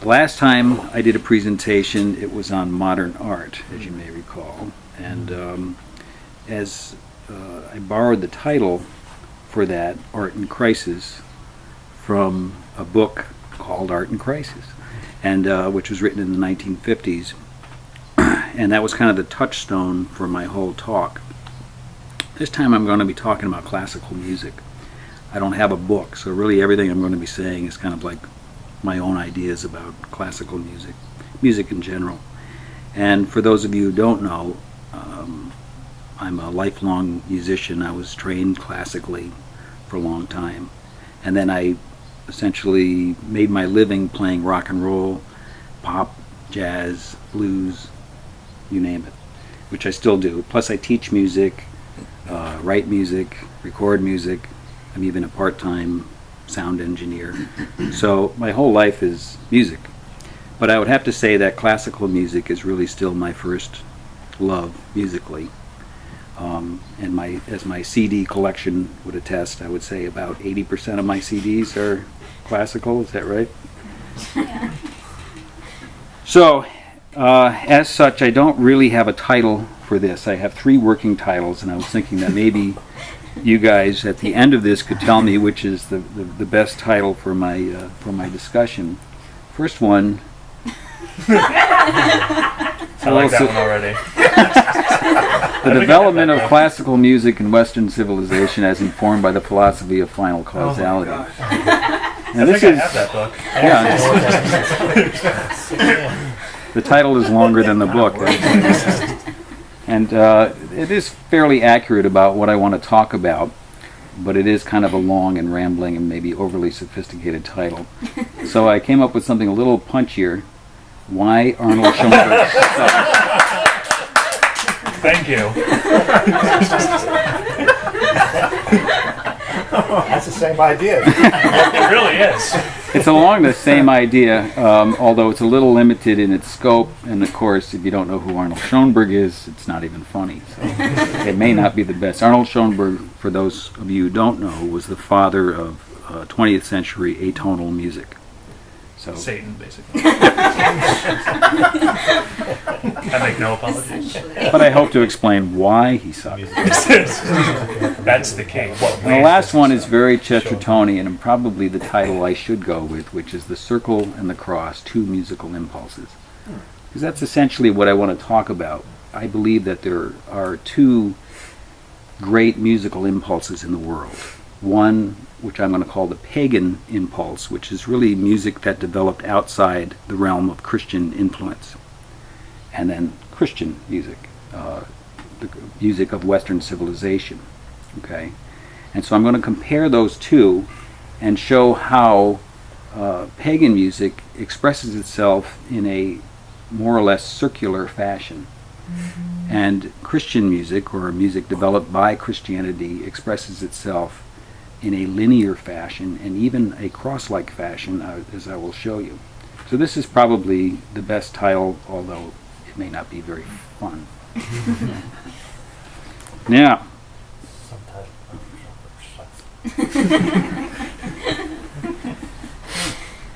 The last time I did a presentation, it was on modern art, as you may recall. And as I borrowed the title for that, Art in Crisis, from a book called Art in Crisis, and which was written in the 1950s. And that was kind of the touchstone for my whole talk. This time I'm going to be talking about classical music. I don't have a book, so really everything I'm going to be saying is kind of like my own ideas about classical music, music in general. And for those of you who don't know, I'm a lifelong musician. I was trained classically for a long time. And then I essentially made my living playing rock and roll, pop, jazz, blues, you name it, which I still do. Plus I teach music, write music, record music. I'm even a part-time sound engineer. So my whole life is music. But I would have to say that classical music is really still my first love musically. And as my CD collection would attest, I would say about 80% of my CDs are classical. Is that right? Yeah. So, as such, I don't really have a title for this. I have 3 working titles, and I was thinking that maybe you guys at the end of this could tell me which is the best title for my discussion. First one. I like that one already. The development of classical music in Western civilization as informed by the philosophy of final causality. And I have that book. Yeah. The title is longer than the book. And it is fairly accurate about what I want to talk about, but it is kind of a long and rambling and maybe overly sophisticated title. So I came up with something a little punchier. Why Arnold Schoenberg sucks. Thank you. That's the same idea. It really is. It's along the same idea, although it's a little limited in its scope. And of course, if you don't know who Arnold Schoenberg is, it's not even funny. So it may not be the best. Arnold Schoenberg, for those of you who don't know, was the father of 20th century atonal music. So Satan, basically. I make no apologies. But I hope to explain why he sucks. That's the king. And the last one is very Chestertonian, and probably the title I should go with, which is The Circle and the Cross, 2 Musical Impulses. Because that's essentially what I want to talk about. I believe that there are 2 great musical impulses in the world. One, which I'm going to call the pagan impulse, which is really music that developed outside the realm of Christian influence. And then Christian music, the music of Western civilization. Okay? And so I'm going to compare those 2 and show how pagan music expresses itself in a more or less circular fashion. Mm-hmm. And Christian music, or music developed by Christianity, expresses itself in a linear fashion and even a cross-like fashion, as I will show you. So this is probably the best title, although it may not be very fun. Now,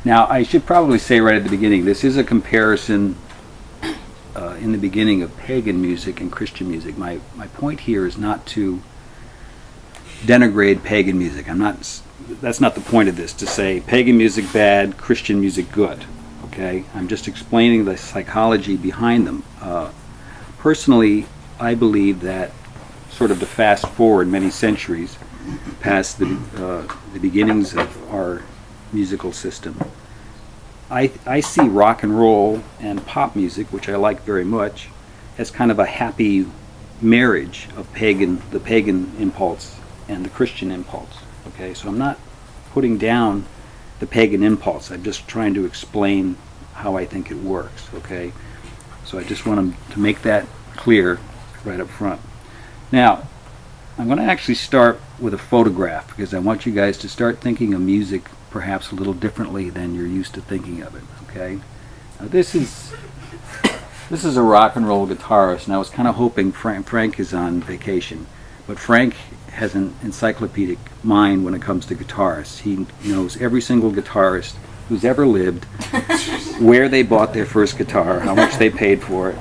now I should probably say right at the beginning, this is a comparison in the beginning of pagan music and Christian music. My point here is not to denigrate pagan music. That's not the point of this, to say pagan music bad, Christian music good. Okay? I'm just explaining the psychology behind them. Personally, I believe that, sort of to fast forward many centuries past the beginnings of our musical system, I see rock and roll and pop music, which I like very much, as kind of a happy marriage of the pagan impulse and the Christian impulse. Okay, so I'm not putting down the pagan impulse. I'm just trying to explain how I think it works. Okay, so I just want to make that clear right up front. Now, I'm going to actually start with a photograph, because I want you guys to start thinking of music perhaps a little differently than you're used to thinking of it. Okay, now this is a rock and roll guitarist, and I was kind of hoping Frank is on vacation, but Frank has an encyclopedic mind when it comes to guitarists. He knows every single guitarist who's ever lived, where they bought their first guitar, how much they paid for it,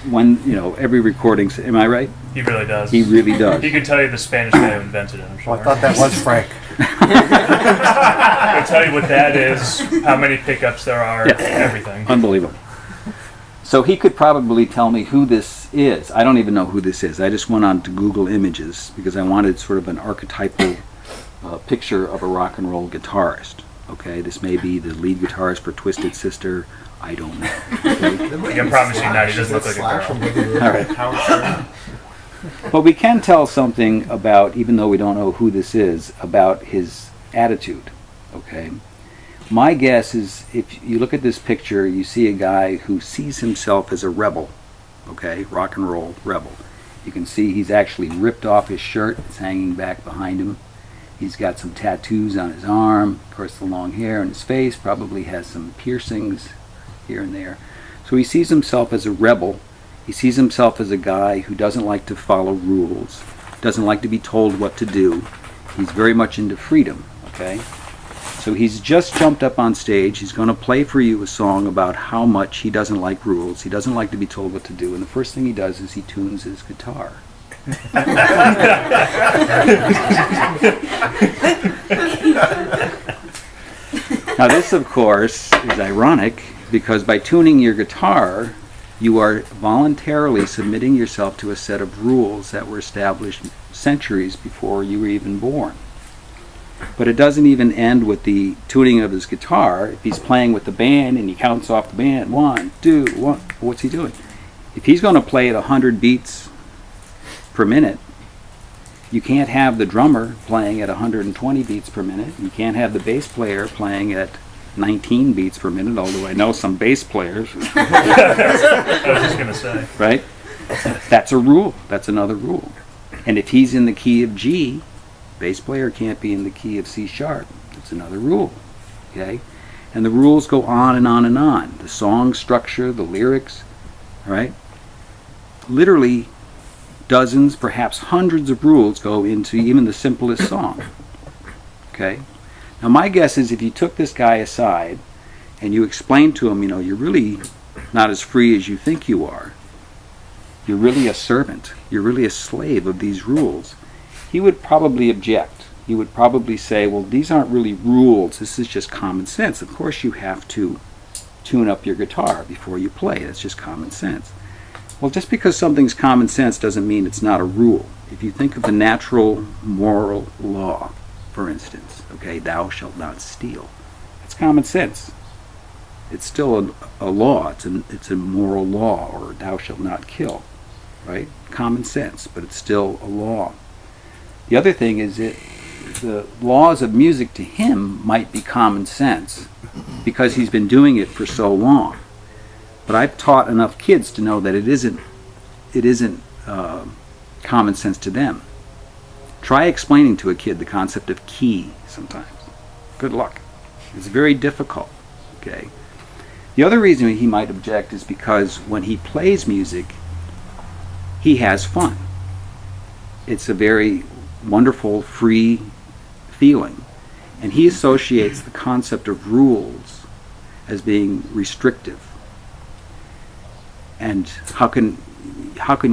when, every recording. Am I right? He really does. He really does. He could tell you the Spanish guy who invented it, I'm sure. Well, I thought that was Frank. He'll tell you what that is, how many pickups there are, everything. Unbelievable. So he could probably tell me who this is. I don't even know who this is. I just went on to Google Images because I wanted sort of an archetypal picture of a rock and roll guitarist. Okay, this may be the lead guitarist for Twisted Sister. I don't know. Okay? I can promise you that he doesn't look like a girl. All right. But we can tell something about, even though we don't know who this is, about his attitude. Okay. My guess is if you look at this picture, you see a guy who sees himself as a rebel. Okay, rock and roll rebel. You can see he's actually ripped off his shirt. It's hanging back behind him. He's got some tattoos on his arm. Of course, the long hair on his face probably has some piercings here and there. So he sees himself as a rebel. He sees himself as a guy who doesn't like to follow rules, doesn't like to be told what to do. He's very much into freedom, okay? So he's just jumped up on stage. He's going to play for you a song about how much he doesn't like rules. He doesn't like to be told what to do. And the first thing he does is he tunes his guitar. Now this, of course, is ironic because by tuning your guitar, you are voluntarily submitting yourself to a set of rules that were established centuries before you were even born. But it doesn't even end with the tuning of his guitar. If he's playing with the band and he counts off the band, 1, 2, 1, what's he doing? If he's going to play at 100 beats per minute, you can't have the drummer playing at 120 beats per minute. You can't have the bass player playing at 19 beats per minute, although I know some bass players. I was just going to say. Right? That's a rule. That's another rule. And if he's in the key of G, bass player can't be in the key of C sharp. That's another rule. Okay? And the rules go on and on and on. The song structure, the lyrics, right? Literally dozens, perhaps hundreds of rules go into even the simplest song. Okay? Now my guess is if you took this guy aside and you explained to him, you're really not as free as you think you are. You're really a servant. You're really a slave of these rules. He would probably object. He would probably say, well, these aren't really rules. This is just common sense. Of course you have to tune up your guitar before you play. That's just common sense. Well, just because something's common sense doesn't mean it's not a rule. If you think of the natural moral law, for instance, okay, thou shalt not steal. It's common sense. It's still a law. It's a moral law, or thou shalt not kill, right? Common sense, but it's still a law. The other thing is that the laws of music to him might be common sense because he's been doing it for so long. But I've taught enough kids to know that it isn't common sense to them. Try explaining to a kid the concept of key sometimes. Good luck. It's very difficult. Okay. The other reason he might object is because when he plays music, he has fun. It's a very wonderful, free feeling. And he associates the concept of rules as being restrictive. And how can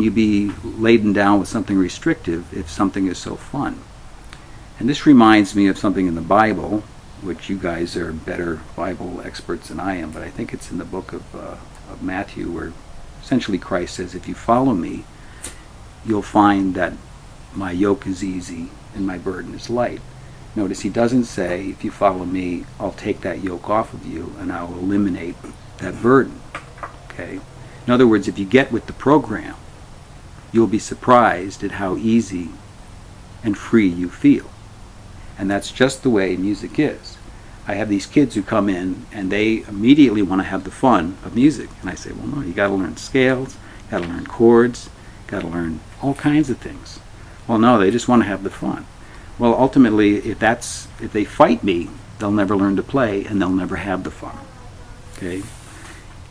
you be laden down with something restrictive if something is so fun? And this reminds me of something in the Bible, which you guys are better Bible experts than I am, but I think it's in the book of Matthew, where essentially Christ says, if you follow me, you'll find that my yoke is easy and my burden is light. Notice he doesn't say, if you follow me, I'll take that yoke off of you and I'll eliminate that burden. Okay? In other words, if you get with the program, you'll be surprised at how easy and free you feel. And that's just the way music is. I have these kids who come in and they immediately want to have the fun of music. And I say, well, no, you got to learn scales, you got to learn chords, you got to learn all kinds of things. Well, no, they just want to have the fun. Well, ultimately, if they fight me, they'll never learn to play and they'll never have the fun. Okay?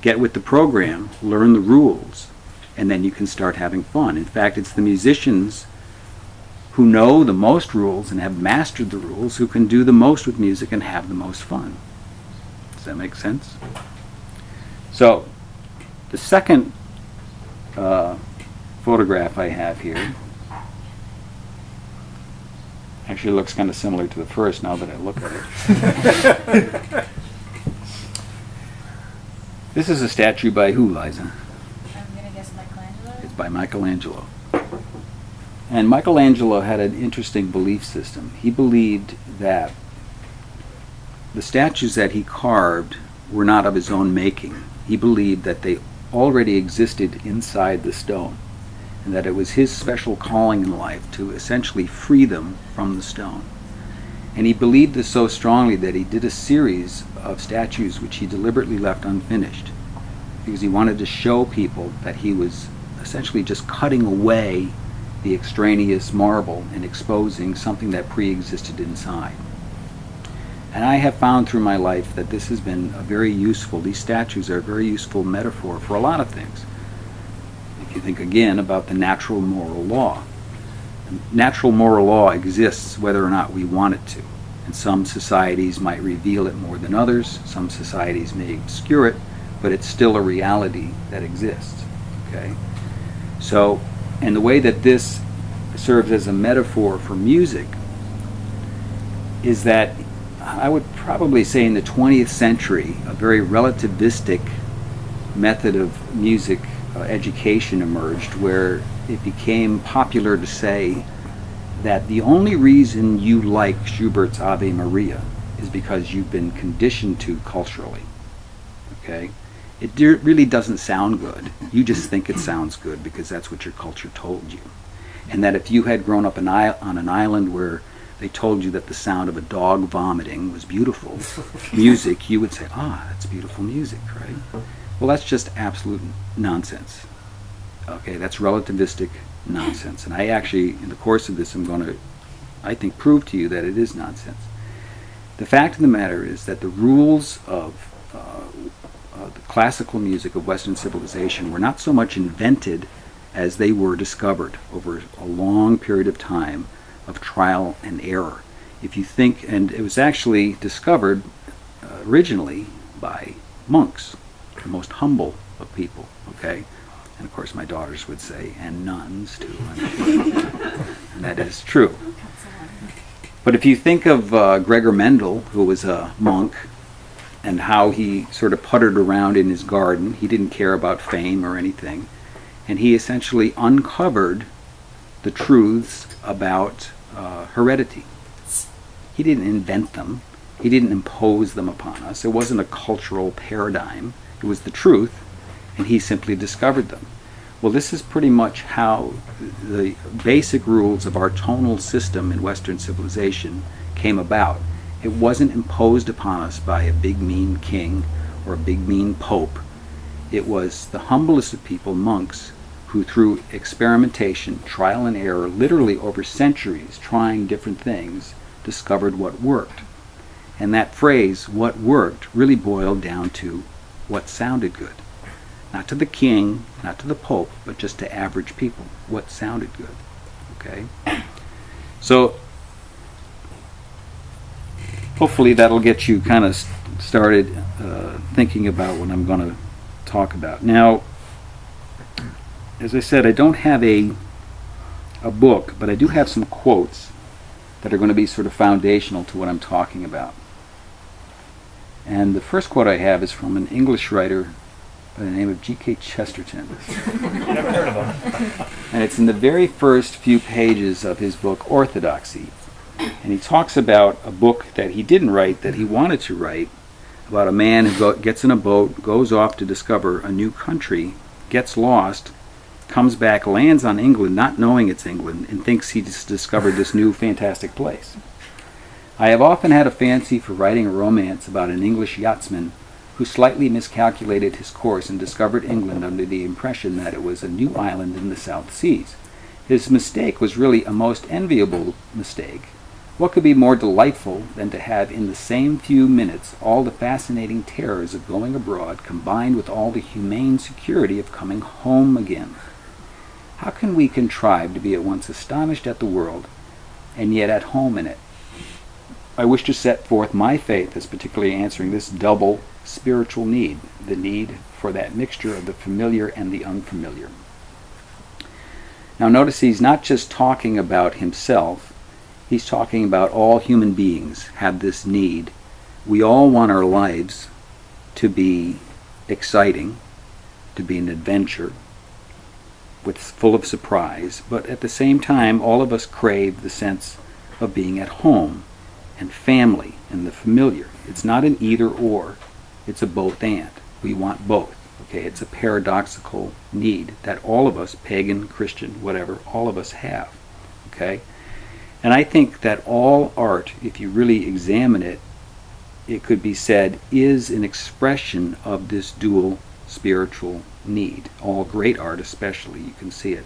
Get with the program, learn the rules, and then you can start having fun. In fact, it's the musicians who know the most rules and have mastered the rules who can do the most with music and have the most fun. Does that make sense? So, the second photograph I have here actually looks kind of similar to the first now that I look at it. This is a statue by who, Liza? I'm going to guess Michelangelo. It's by Michelangelo. And Michelangelo had an interesting belief system. He believed that the statues that he carved were not of his own making. He believed that they already existed inside the stone, and that it was his special calling in life to essentially free them from the stone. And he believed this so strongly that he did a series of statues which he deliberately left unfinished, because he wanted to show people that he was essentially just cutting away the extraneous marble and exposing something that pre-existed inside. And I have found through my life that this has been a very useful, these statues are a very useful metaphor for a lot of things. If you think again about the natural moral law. Natural moral law exists whether or not we want it to. And some societies might reveal it more than others, some societies may obscure it, but it's still a reality that exists. Okay? So, and the way that this serves as a metaphor for music is that I would probably say in the 20th century, a very relativistic method of music education emerged, where it became popular to say that the only reason you like Schubert's Ave Maria is because you've been conditioned to culturally. Okay? It really doesn't sound good. You just think it sounds good because that's what your culture told you. And that if you had grown up on an island where they told you that the sound of a dog vomiting was beautiful music, you would say, ah, that's beautiful music, right? Well, that's just absolute nonsense. Okay, that's relativistic nonsense. And I actually, in the course of this, I'm going to, I think, prove to you that it is nonsense. The fact of the matter is that the rules of the classical music of Western civilization were not so much invented as they were discovered over a long period of time of trial and error. If you think, and it was actually discovered originally by monks, the most humble of people, okay? And of course my daughters would say, and nuns too, I'm sure. And that is true. But if you think of Gregor Mendel, who was a monk, and how he sort of puttered around in his garden, he didn't care about fame or anything, and he essentially uncovered the truths about heredity. He didn't invent them. He didn't impose them upon us. It wasn't a cultural paradigm. It was the truth, and he simply discovered them. Well, this is pretty much how the basic rules of our tonal system in Western civilization came about. It wasn't imposed upon us by a big mean king or a big mean pope. It was the humblest of people, monks, who through experimentation, trial and error, literally over centuries, trying different things, discovered what worked. And that phrase, what worked, really boiled down to what sounded good. Not to the king, not to the pope, but just to average people. What sounded good. Okay? So, hopefully that'll get you kind of started thinking about what I'm going to talk about. Now, as I said, I don't have a book, but I do have some quotes that are going to be sort of foundational to what I'm talking about. And the first quote I have is from an English writer by the name of G.K. Chesterton. Never heard of him. And it's in the very first few pages of his book, Orthodoxy. And he talks about a book that he didn't write, that he wanted to write, about a man who gets in a boat, goes off to discover a new country, gets lost, comes back, lands on England, not knowing it's England, and thinks he just discovered this new fantastic place. I have often had a fancy for writing a romance about an English yachtsman who slightly miscalculated his course and discovered England under the impression that it was a new island in the South Seas. His mistake was really a most enviable mistake. What could be more delightful than to have in the same few minutes all the fascinating terrors of going abroad combined with all the humane security of coming home again? How can we contrive to be at once astonished at the world and yet at home in it? I wish to set forth my faith as particularly answering this double spiritual need, the need for that mixture of the familiar and the unfamiliar. Now notice he's not just talking about himself, he's talking about all human beings have this need. We all want our lives to be exciting, to be an adventure, full of surprise, but at the same time all of us crave the sense of being at home and family and the familiar. It's not an either or, it's a both and. We want both. Okay, it's a paradoxical need that all of us, pagan, Christian, whatever, all of us have. Okay? And I think that all art, if you really examine it, it could be said is an expression of this dual spiritual need. All great art especially, you can see it.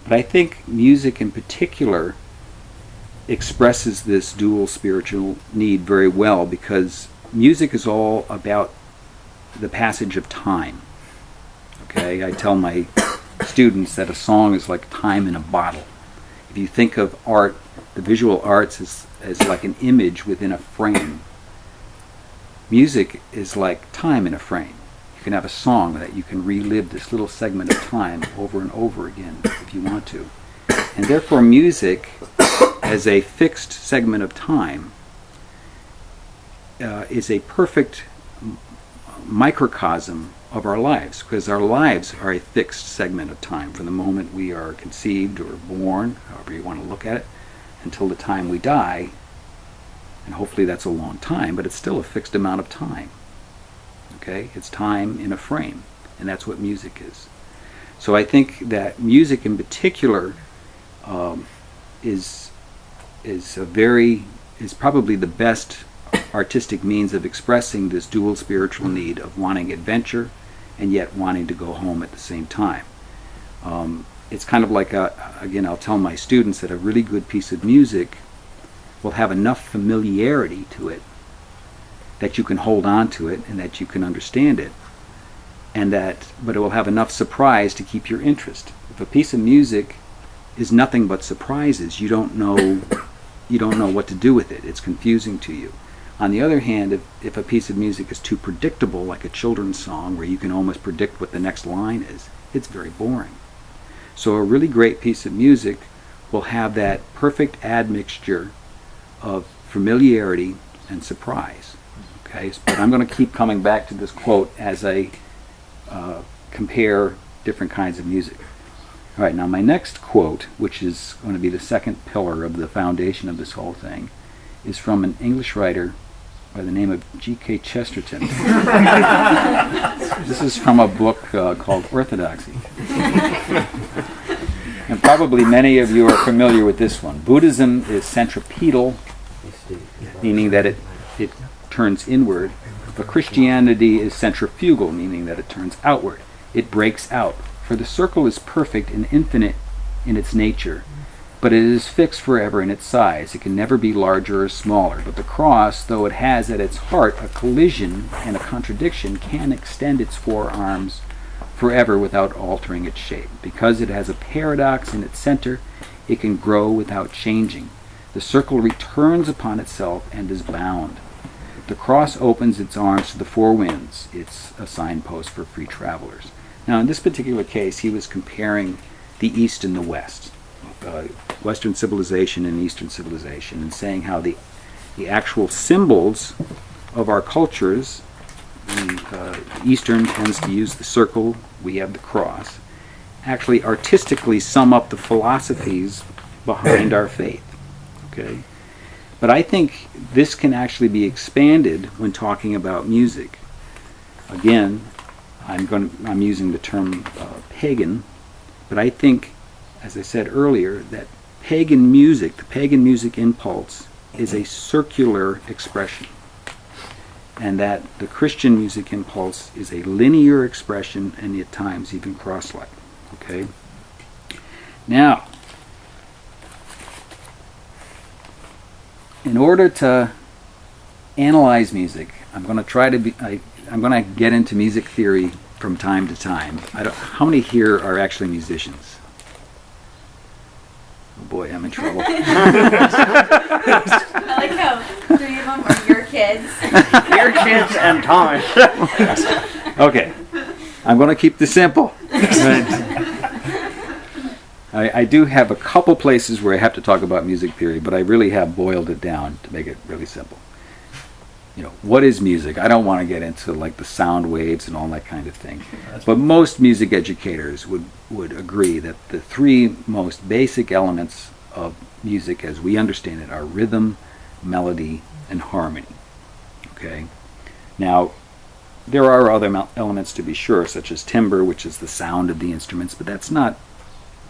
But I think music in particular expresses this dual spiritual need very well, because music is all about the passage of time. Okay, I tell my students that a song is like time in a bottle. If you think of art, the visual arts as like an image within a frame. Music is like time in a frame. You can have a song that you can relive this little segment of time over and over again if you want to. And therefore music, as a fixed segment of time, is a perfect microcosm of our lives, because our lives are a fixed segment of time from the moment we are conceived or born, however you want to look at it, until the time we die. And hopefully that's a long time, but it's still a fixed amount of time. Okay? It's time in a frame, and that's what music is. So I think that music in particular is probably the best artistic means of expressing this dual spiritual need of wanting adventure and yet wanting to go home at the same time. It's kind of like, again, I'll tell my students that a really good piece of music will have enough familiarity to it that you can hold on to it and that you can understand it, but it will have enough surprise to keep your interest. If a piece of music is nothing but surprises, you don't know what to do with it. It's confusing to you. On the other hand, if a piece of music is too predictable, like a children's song where you can almost predict what the next line is, it's very boring. So a really great piece of music will have that perfect admixture of familiarity and surprise. Okay, but I'm going to keep coming back to this quote as I compare different kinds of music. All right, now my next quote, which is going to be the second pillar of the foundation of this whole thing, is from an English writer by the name of G.K. Chesterton. This is from a book called Orthodoxy. And probably many of you are familiar with this one. Buddhism is centripetal, meaning that it turns inward, but Christianity is centrifugal, meaning that it turns outward. It breaks out. For the circle is perfect and infinite in its nature, but it is fixed forever in its size. It can never be larger or smaller. But the cross, though it has at its heart a collision and a contradiction, can extend its four arms forever without altering its shape. Because it has a paradox in its center, it can grow without changing. The circle returns upon itself and is bound. The cross opens its arms to the four winds. It's a signpost for free travelers. Now, in this particular case, he was comparing the East and the West, Western civilization and Eastern civilization, and saying how the actual symbols of our cultures, the Eastern tends to use the circle, we have the cross, actually artistically sum up the philosophies behind our faith. Okay? But I think this can actually be expanded when talking about music. Again, I'm using the term pagan, but I think, as I said earlier, that pagan music, the pagan music impulse, is a circular expression, and that the Christian music impulse is a linear expression and at times even cross-like. Okay? Now, in order to analyze music, I'm going to get into music theory from time to time. How many here are actually musicians? Oh boy, I'm in trouble. I like how 3 of them are your kids kids. Your kids and Thomas. Okay, I'm going to keep this simple. Right? I do have a couple places where I have to talk about music theory, but I really have boiled it down to make it really simple. You know, what is music? I don't want to get into like the sound waves and all that kind of thing. But most music educators would agree that the three most basic elements of music as we understand it are rhythm, melody, and harmony. Okay? Now, there are other elements to be sure, such as timbre, which is the sound of the instruments, but that's not,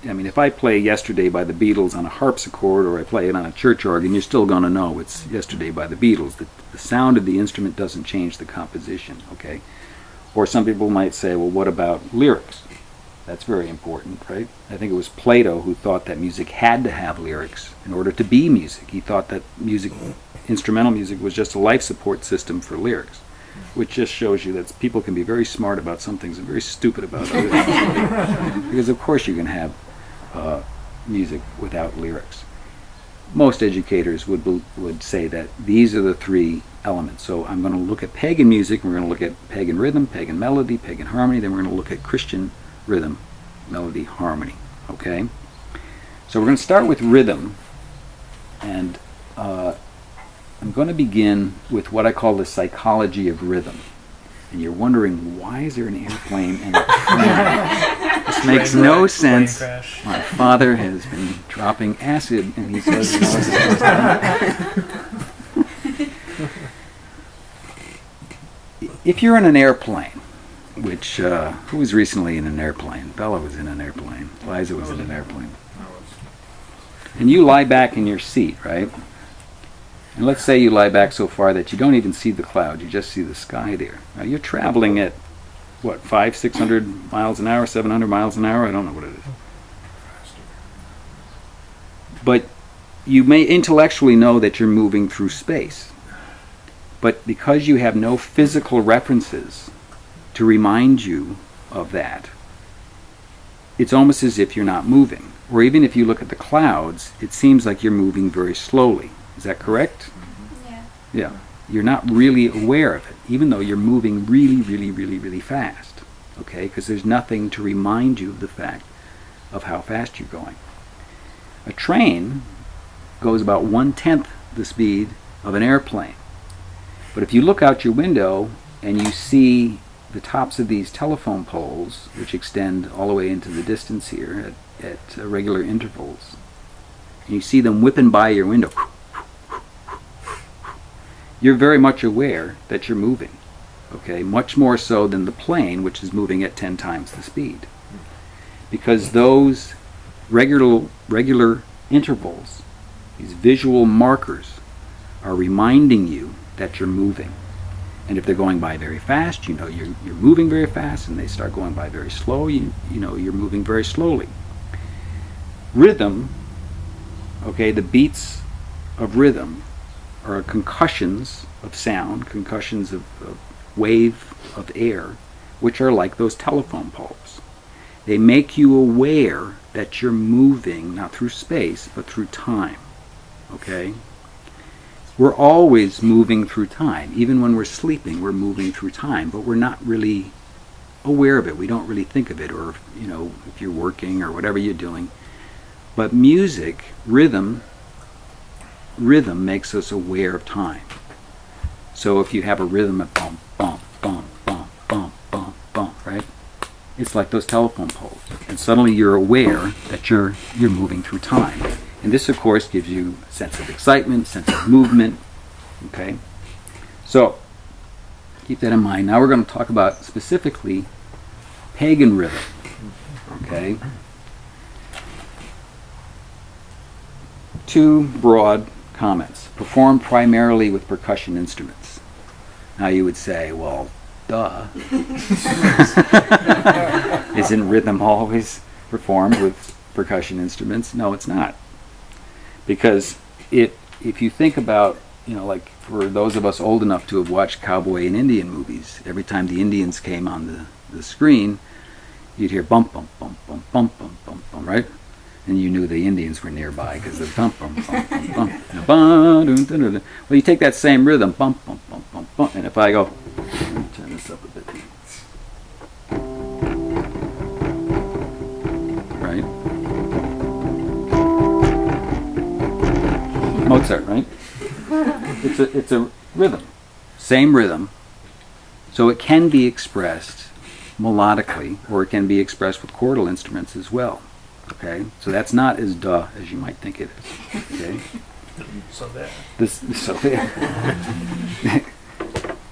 I mean, if I play Yesterday by the Beatles on a harpsichord or I play it on a church organ, you're still going to know it's Yesterday by the Beatles. The sound of the instrument doesn't change the composition, okay? Or some people might say, well, what about lyrics? That's very important, right? I think it was Plato who thought that music had to have lyrics in order to be music. He thought that music, instrumental music, was just a life support system for lyrics, which just shows you that people can be very smart about some things and very stupid about other things. Because of course you can have music without lyrics. Most educators would say that these are the three elements. So I'm going to look at pagan music, we're going to look at pagan rhythm, pagan melody, pagan harmony, then we're going to look at Christian rhythm, melody, harmony. Okay? So we're going to start with rhythm, and I'm going to begin with what I call the psychology of rhythm. And you're wondering, why is there an airplane and a train? This makes no sense. My father has been dropping acid, and he says, you know, what's supposed to if you're in an airplane, which, who was recently in an airplane? Bella was in an airplane. Liza was in an airplane. And you lie back in your seat, right? And let's say you lie back so far that you don't even see the clouds, you just see the sky there. Now you're traveling at, what, 500, 600 miles an hour, 700 miles an hour? I don't know what it is. But you may intellectually know that you're moving through space. But because you have no physical references to remind you of that, it's almost as if you're not moving. Or even if you look at the clouds, it seems like you're moving very slowly. Is that correct? Yeah. Yeah. You're not really aware of it, even though you're moving really, really, really, really fast. Okay? Because there's nothing to remind you of the fact of how fast you're going. A train goes about 1/10 the speed of an airplane. But if you look out your window and you see the tops of these telephone poles, which extend all the way into the distance here at regular intervals, and you see them whipping by your window, you're very much aware that you're moving, okay? Much more so than the plane, which is moving at 10 times the speed. Because those regular intervals, these visual markers, are reminding you that you're moving. And if they're going by very fast, you know you're moving very fast, and they start going by very slow, you know you're moving very slowly. Rhythm, okay, the beats of rhythm are concussions of sound, concussions of wave of air, which are like those telephone poles. They make you aware that you're moving, not through space, but through time. Okay? We're always moving through time. Even when we're sleeping, we're moving through time, but we're not really aware of it. We don't really think of it, or, you know, if you're working or whatever you're doing. But music, rhythm makes us aware of time. So if you have a rhythm of bump, bump, bump, bump, bump, bump, bump, right? It's like those telephone poles. And suddenly you're aware that you're moving through time. And this, of course, gives you a sense of excitement, sense of movement. Okay? So, keep that in mind. Now we're going to talk about specifically pagan rhythm. Okay? Two broad comments. Performed primarily with percussion instruments. Now you would say, well, duh. Isn't rhythm always performed with percussion instruments? No, it's not. Because if you think about, you know, like for those of us old enough to have watched cowboy and Indian movies, every time the Indians came on the screen, you'd hear bump, bump, bump, bump, bump, bump, bump, bump, right? and you knew the Indians were nearby because the bum bum bum bum bum, bum, dun, dun, dun, dun. Well, you take that same rhythm, bum bum bum bum bum, and if I go, let me turn this up a bit, right? Mozart, right? It's a rhythm, same rhythm, so it can be expressed melodically, or it can be expressed with chordal instruments as well. Okay, so that's not as duh as you might think it is. Okay, So there. so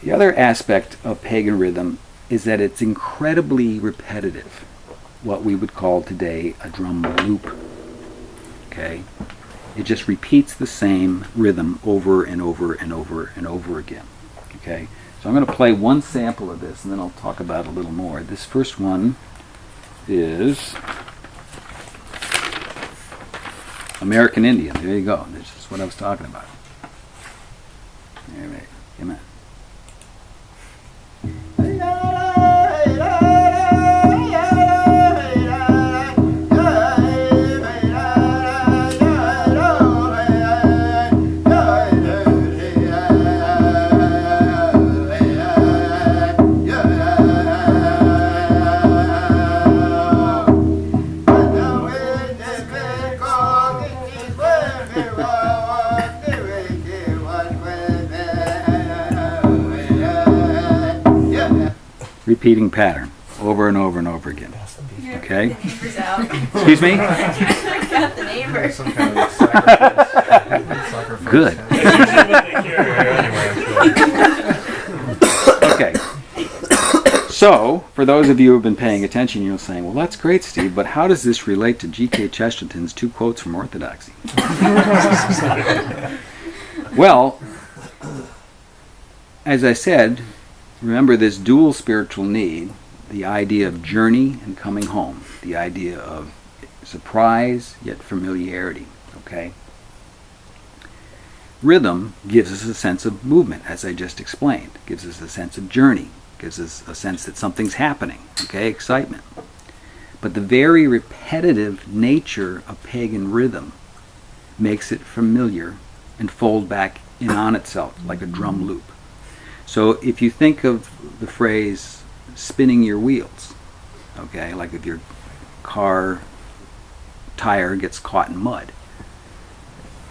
the other aspect of pagan rhythm is that it's incredibly repetitive, what we would call today a drum loop. Okay, it just repeats the same rhythm over and over and over and over again. Okay, so I'm going to play one sample of this, and then I'll talk about it a little more. This first one is American Indian. There you go. This is what I was talking about. There we go. Come on. Repeating pattern over and over and over again. Okay? The neighbors out. Excuse me? Got the neighbors. Some kind of sacrifice. Good. That's usually what they hear anyway, I'm sure. Okay. So, for those of you who have been paying attention, you're saying, well, that's great, Steve, but how does this relate to G.K. Chesterton's 2 quotes from Orthodoxy? Well, as I said, remember this dual spiritual need, the idea of journey and coming home, the idea of surprise yet familiarity, okay? Rhythm gives us a sense of movement, as I just explained, gives us a sense of journey, gives us a sense that something's happening, okay, excitement. But the very repetitive nature of pagan rhythm makes it familiar and fold back in on itself like a drum loop. So if you think of the phrase spinning your wheels, okay, like if your car tire gets caught in mud,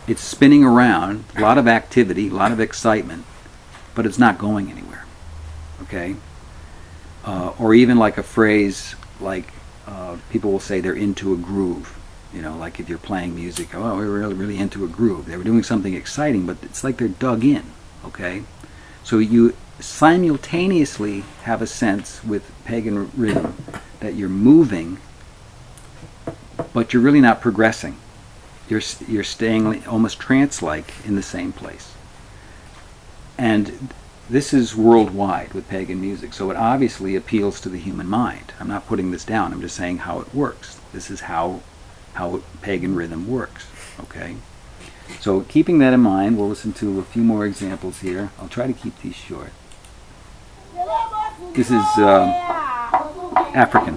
it's spinning around, a lot of activity, a lot of excitement, but it's not going anywhere, okay? Or even like a phrase like people will say they're into a groove, you know, like if you're playing music, oh, we're really into a groove. They were doing something exciting, but it's like they're dug in, okay? So you simultaneously have a sense with pagan rhythm that you're moving, but you're really not progressing. You're staying almost trance-like in the same place. And this is worldwide with pagan music, so it obviously appeals to the human mind. I'm not putting this down, I'm just saying how it works. This is how pagan rhythm works, okay? So keeping that in mind, we'll listen to a few more examples here. I'll try to keep these short. This is African.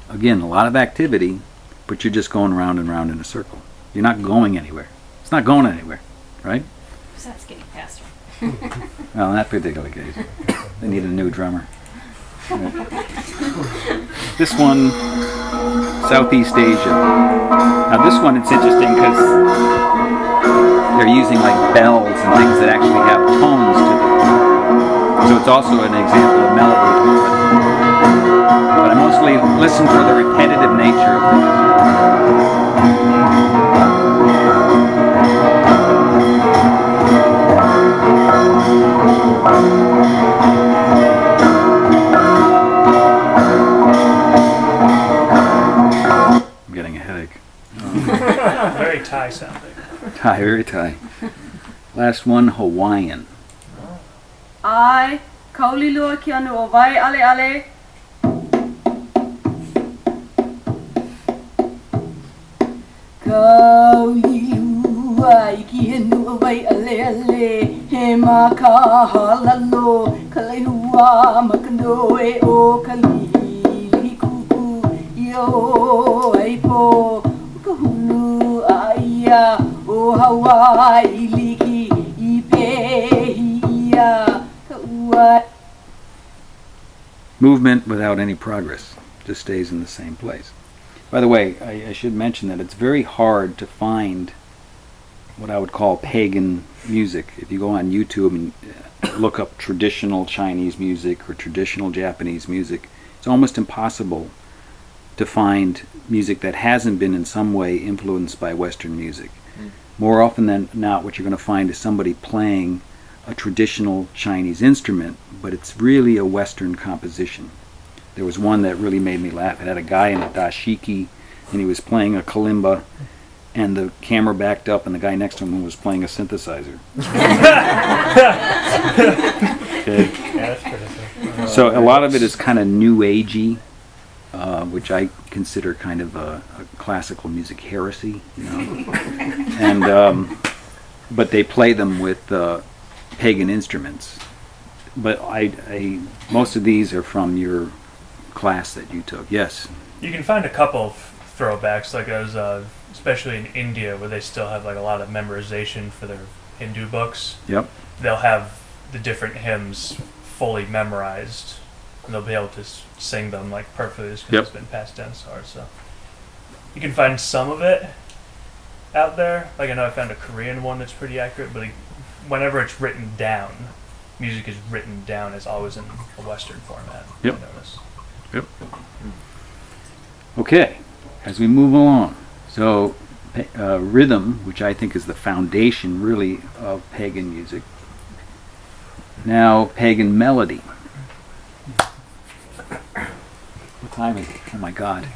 Again, a lot of activity, but you're just going round and round in a circle. You're not going anywhere. It's not going anywhere, right? Besides getting faster. Well, in that particular case, they need a new drummer. Right. This one, Southeast Asia. Now this one, it's interesting because they're using like bells and things that actually have tones to them. So it's also an example of melody. But I mostly listen for the repetitive nature of I'm getting ahead Thai sounding. Thai, very Thai. Last one, Hawaiian. Ai, kaulilua ki anu o vai ale ale. Kaulilua ki anu o vai ale ale. He maka halalo, kalehua makando e o kalili kuku. Yo aipo, kahulu aia o Hawaii liki ipehia. Movement without any progress, just stays in the same place. By the way, I should mention that it's very hard to find what I would call pagan music. If you go on YouTube and look up traditional Chinese music or traditional Japanese music, it's almost impossible to find music that hasn't been in some way influenced by Western music. More often than not, what you're going to find is somebody playing a traditional Chinese instrument, but it's really a Western composition. There was one that really made me laugh. It had a guy in a dashiki, and he was playing a kalimba, and the camera backed up, and the guy next to him was playing a synthesizer. Okay. Yeah, that's pretty sick. So a lot of it is kind of new agey, which I consider kind of a classical music heresy, you know. And but they play them with pagan instruments. But most of these are from your class that you took. Yes. You can find a couple of throwbacks, like those, especially in India, where they still have like a lot of memorization for their Hindu books. Yep. They'll have the different hymns fully memorized, and they'll be able to sing them like perfectly just because it's been passed down so hard. So you can find some of it out there. Like I know I found a Korean one that's pretty accurate, but whenever it's written down, music is written down as always in a Western format. Yep. I notice. Yep. Okay, as we move along, so rhythm, which I think is the foundation really of pagan music. Now, pagan melody. What time is it? Oh my God.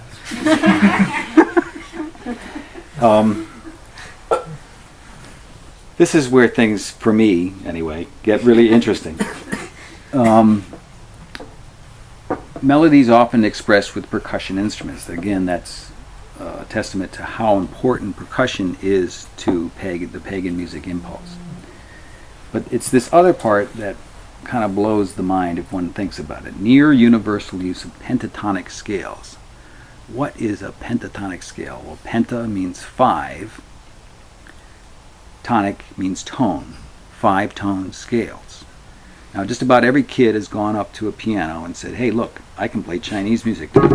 This is where things, for me anyway, get really interesting. Melodies often expressed with percussion instruments. Again, that's a testament to how important percussion is to the pagan music impulse. But it's this other part that kind of blows the mind if one thinks about it. Near universal use of pentatonic scales. What is a pentatonic scale? Well, penta means 5. Tonic means tone. 5-tone scales. Now, just about every kid has gone up to a piano and said, "Hey, look, I can play Chinese music." Right?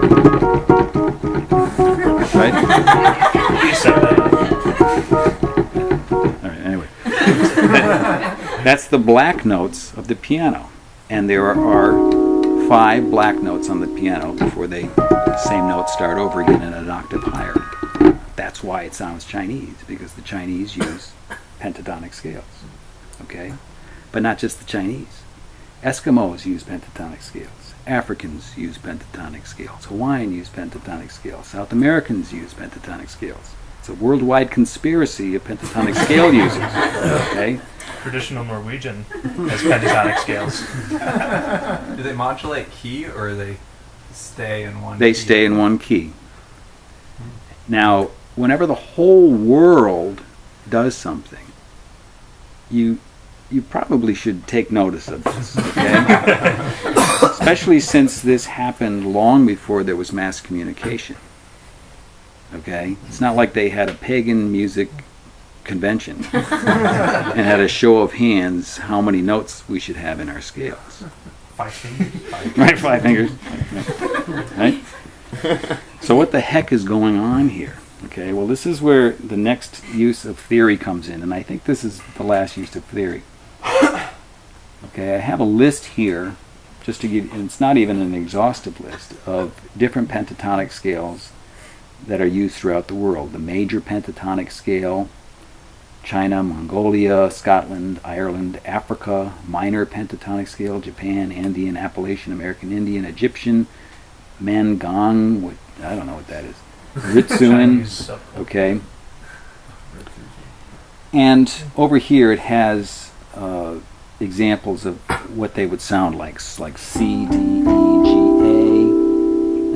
All right, anyway. That's the black notes of the piano. And there are 5 black notes on the piano before the same notes start over again in an octave higher. That's why it sounds Chinese, because the Chinese use pentatonic scales. Okay? But not just the Chinese. Eskimos use pentatonic scales. Africans use pentatonic scales. Hawaiian use pentatonic scales. South Americans use pentatonic scales. It's a worldwide conspiracy of pentatonic scale users. Okay? Traditional Norwegian has pentatonic scales. Do they modulate key or they stay in one key? They stay in one key. Now, whenever the whole world does something, you probably should take notice of this, okay? Especially since this happened long before there was mass communication. Okay? It's not like they had a pagan music convention and had a show of hands how many notes we should have in our scales. 5 fingers. Right, 5 fingers. Right? So what the heck is going on here? Okay, well, this is where the next use of theory comes in, and I think this is the last use of theory. Okay, I have a list here, just to give, and it's not even an exhaustive list, of different pentatonic scales that are used throughout the world. The major pentatonic scale, China, Mongolia, Scotland, Ireland, Africa, minor pentatonic scale, Japan, Andean, Appalachian, American Indian, Egyptian, Mangong, I don't know what that is. Ritsuin, okay. And over here it has examples of what they would sound like C, D, E, G, A.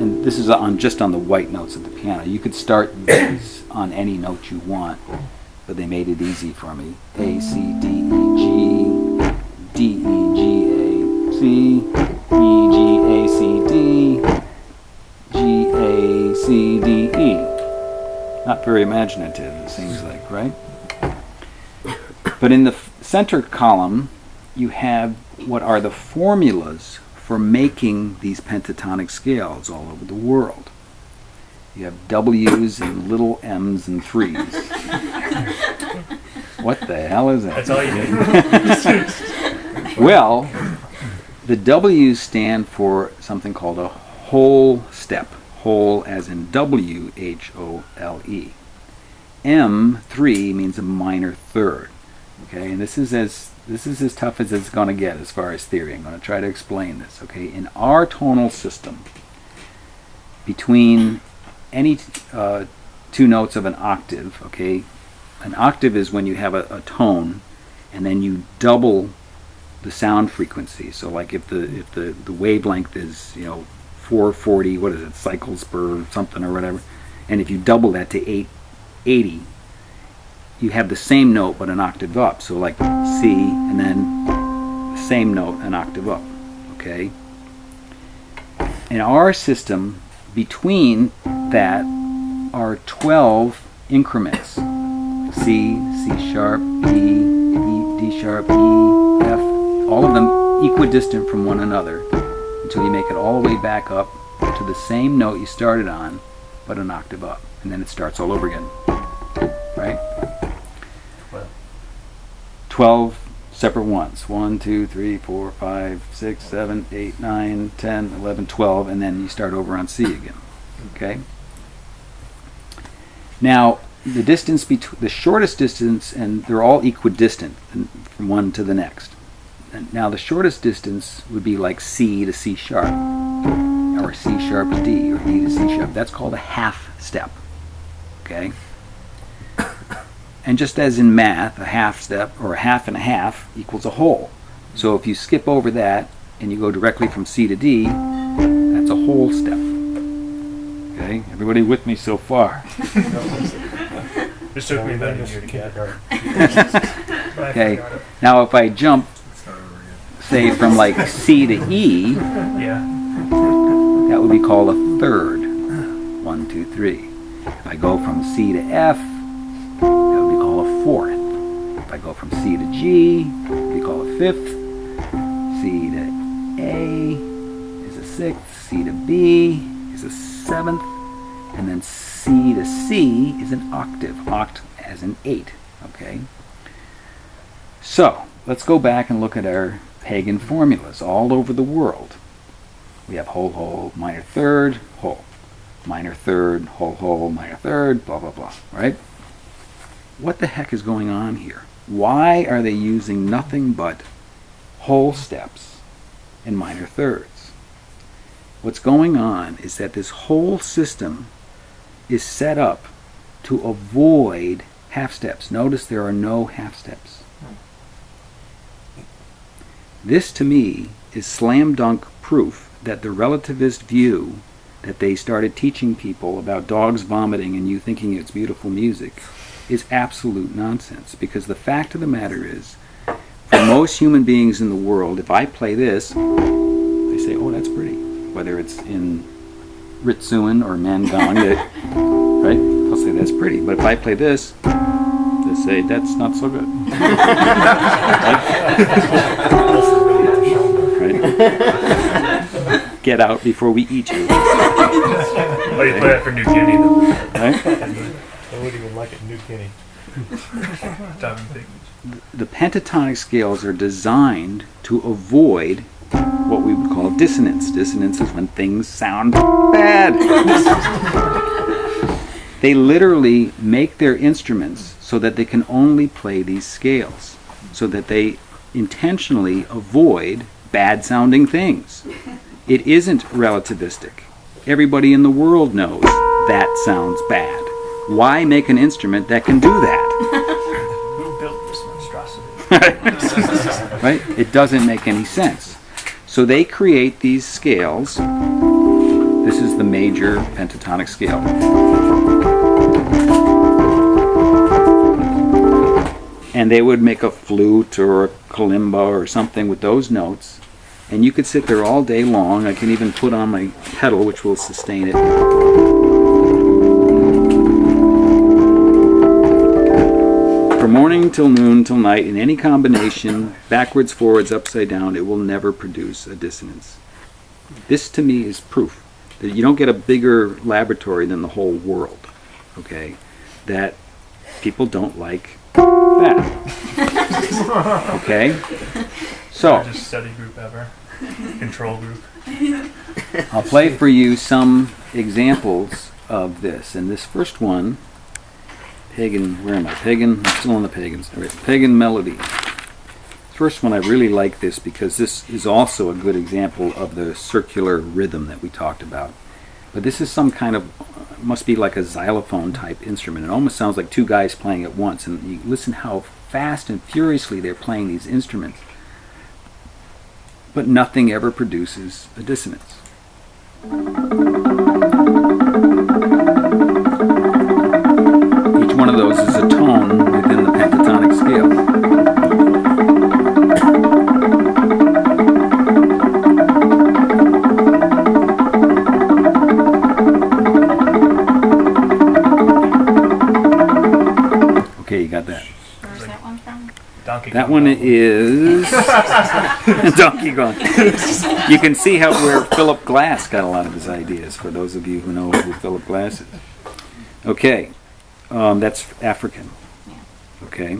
And this is just on the white notes of the piano. You could start these on any note you want, but they made it easy for me. A, C, D, E, G, D, E, G, A, C, E, G, A, C, D, G, A, C, D, E. Not very imaginative, it seems like, right? But in the center column, you have what are the formulas for making these pentatonic scales all over the world. You have W's and little M's and 3's. What the hell is that? That's all you need. Well, the W's stand for something called a whole step. Whole as in W-H-O-L-E. M3 means a minor third. Okay, and this is as tough as it's going to get as far as theory. I'm going to try to explain this. Okay, in our tonal system, between any two notes of an octave, okay, an octave is when you have a tone, and then you double the sound frequency. So, like if the wavelength is 440, what is it, cycles per something or whatever, and if you double that to 880. You have the same note but an octave up. So like C and then the same note an octave up. Okay? In our system, between that are 12 increments. C, C sharp, E, D sharp, E, F, all of them equidistant from one another until you make it all the way back up to the same note you started on but an octave up. And then it starts all over again. Right? 12 separate ones. 1, 2, 3, 4, 5, 6, 7, 8, 9, 10, 11, 12, and then you start over on C again. Okay? Now, the distance between the shortest distance, and they're all equidistant from one to the next. And now the shortest distance would be like C to C sharp, or C sharp to D, or D to C sharp. That's called a half step. Okay? And just as in math, a half step or a half and a half equals a whole. So if you skip over that and you go directly from C to D, that's a whole step. Okay, everybody with me so far? This took me about a year to get. Okay, now if I jump, say from like C to E, Yeah. that would be called a third. 1, 2, 3. If I go from C to F, a fourth. If I go from C to G, we call a fifth. C to A is a sixth. C to B is a seventh. And then C to C is an octave. Oct as in 8. Okay? So, let's go back and look at our pagan formulas all over the world. We have whole, whole, minor third, whole. Minor third, whole, whole, minor third, blah, blah, blah. Right? What the heck is going on here? Why are they using nothing but whole steps and minor thirds? What's going on is that this whole system is set up to avoid half steps. Notice there are no half steps. This to me is slam dunk proof that the relativist view that they started teaching people about dogs vomiting and you thinking it's beautiful music is absolute nonsense, because the fact of the matter is, for most human beings in the world, if I play this, they say, oh, that's pretty. Whether it's in Ritsuin or Mangong, right? I'll say that's pretty. But if I play this, they say that's not so good. Right? Get out before we eat you. Oh, you play that for New Guinea, though. Right? I wouldn't even like it in New Guinea. The pentatonic scales are designed to avoid what we would call dissonance. Dissonance is when things sound bad. They literally make their instruments so that they can only play these scales, so that they intentionally avoid bad sounding things. It isn't relativistic. Everybody in the world knows that sounds bad. Why make an instrument that can do that? Who built this monstrosity? Right? It doesn't make any sense. So they create these scales. This is the major pentatonic scale. And they would make a flute or a kalimba or something with those notes. And you could sit there all day long. I can even put on my pedal, which will sustain it. From morning till noon till night, in any combination, backwards, forwards, upside down, it will never produce a dissonance. This to me is proof that you don't get a bigger laboratory than the whole world, okay? That people don't like that. Okay? So, Largest study group ever. Control group. I'll play for you some examples of this. And this first one, pagan, where am I? Pagan, I'm still on the pagans. All right, pagan melody. First one, I really like this because this is also a good example of the circular rhythm that we talked about. But this is some kind of, must be like a xylophone type instrument. It almost sounds like two guys playing at once. And you listen how fast and furiously they're playing these instruments. But nothing ever produces a dissonance. Each one of those is a tone within the pentatonic scale. Okay, you got that. Where's that one from? Donkey That Kong one Melody. is Donkey Kong. You can see how where Philip Glass got a lot of his ideas, for those of you who know who Philip Glass is. Okay, that's African. Okay.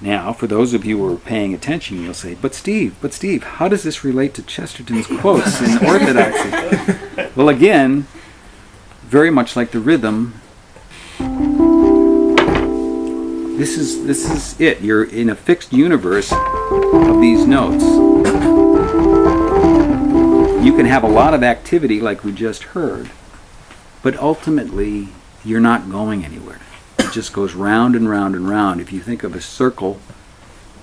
Now, for those of you who are paying attention, you'll say, but Steve, how does this relate to Chesterton's quotes in Orthodoxy? Well, again, very much like the rhythm, this is it. You're in a fixed universe of these notes. You can have a lot of activity like we just heard, but ultimately you're not going anywhere. It just goes round and round and round. If you think of a circle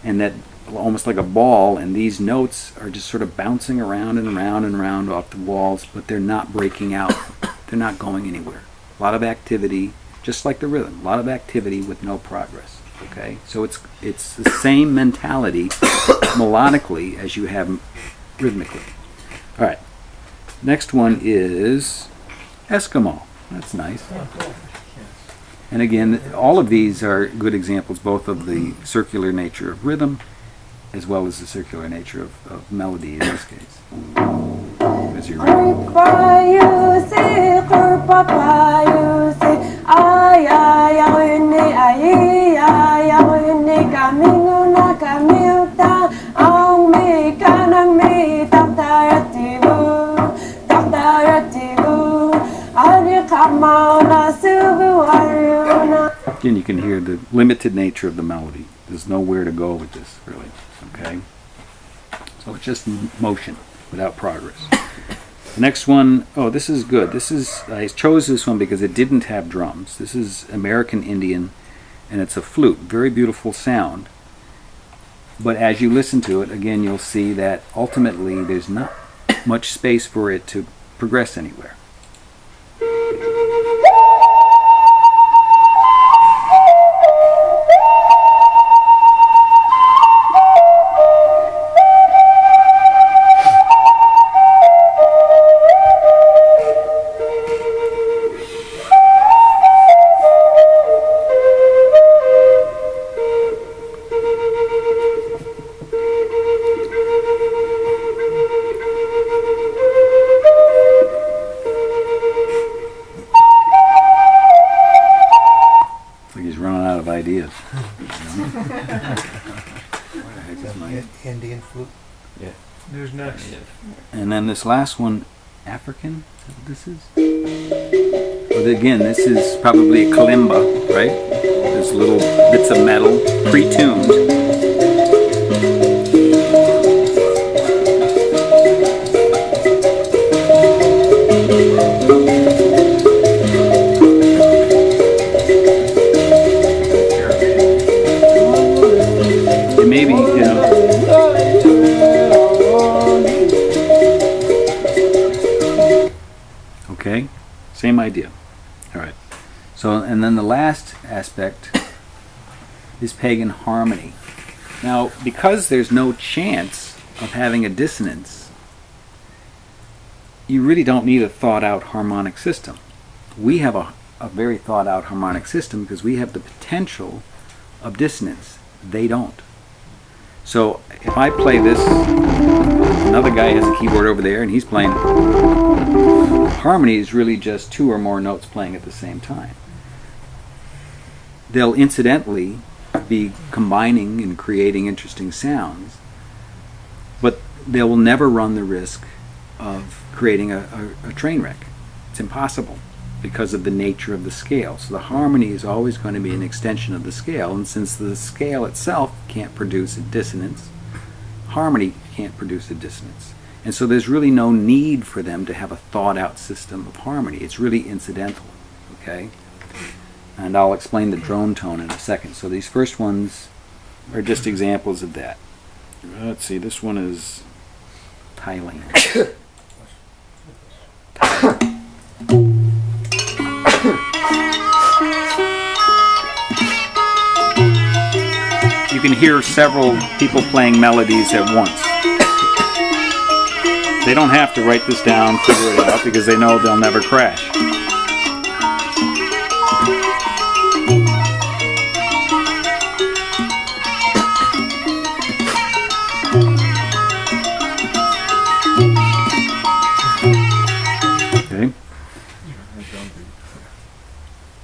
and that almost like a ball, and these notes are just sort of bouncing around and around and around off the walls, but they're not breaking out. They're not going anywhere. A lot of activity, just like the rhythm, a lot of activity with no progress. Okay, so it's the same mentality melodically as you have rhythmically. All right, next one is Eskimo. That's nice. And again, all of these are good examples, both of the circular nature of rhythm as well as the circular nature of melody in this case. As you read. Again, you can hear the limited nature of the melody. There's nowhere to go with this, really. Okay? So it's just motion without progress. The next one, oh, this is good. I chose this one because it didn't have drums. This is American Indian, and it's a flute. Very beautiful sound. But as you listen to it, again, you'll see that ultimately there's not much space for it to progress anywhere. Ideas. Indian flute. Yeah. Who's next? And then this last one, African. Is that what this is? But again, this is probably a kalimba, right? There's little bits of metal, pre-tuned. Same idea. All right. So, and then the last aspect is pagan harmony. Now, because there's no chance of having a dissonance, you really don't need a thought-out harmonic system. We have a very thought-out harmonic system because we have the potential of dissonance. They don't. So if I play this, another guy has a keyboard over there and he's playing. Harmony is really just two or more notes playing at the same time. They'll incidentally be combining and creating interesting sounds, but they will never run the risk of creating a train wreck. It's impossible because of the nature of the scale. So the harmony is always going to be an extension of the scale, and since the scale itself can't produce a dissonance, harmony can't produce a dissonance. And so there's really no need for them to have a thought-out system of harmony. It's really incidental, okay? And I'll explain the drone tone in a second. So these first ones are just examples of that. Let's see, this one is Thailand. You can hear several people playing melodies at once. They don't have to write this down, figure it out, because they know they'll never crash. Okay.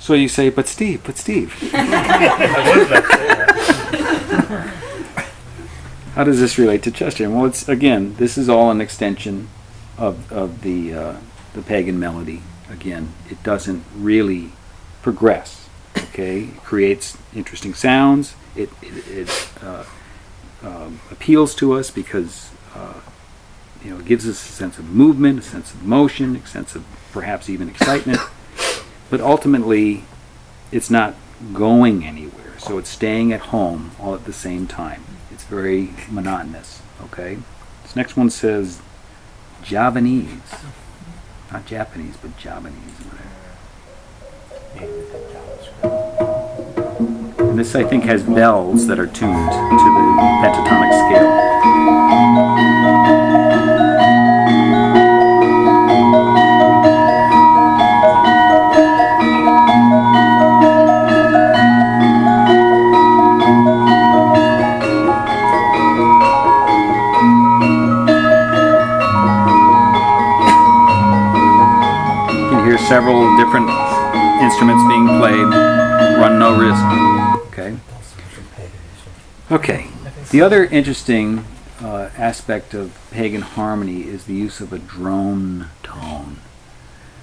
So you say, but Steve. How does this relate to Chesterton? Well, it's, again, this is all an extension of the pagan melody. Again, it doesn't really progress. Okay, it creates interesting sounds. It appeals to us because it gives us a sense of movement, a sense of motion, a sense of perhaps even excitement. But ultimately, it's not going anywhere. So it's staying at home all at the same time. It's very monotonous, okay? This next one says Javanese. Not Japanese, but Javanese. And this, I think, has bells that are tuned to the pentatonic scale. Several different instruments being played, run no risk. Okay. The other interesting aspect of pagan harmony is the use of a drone tone.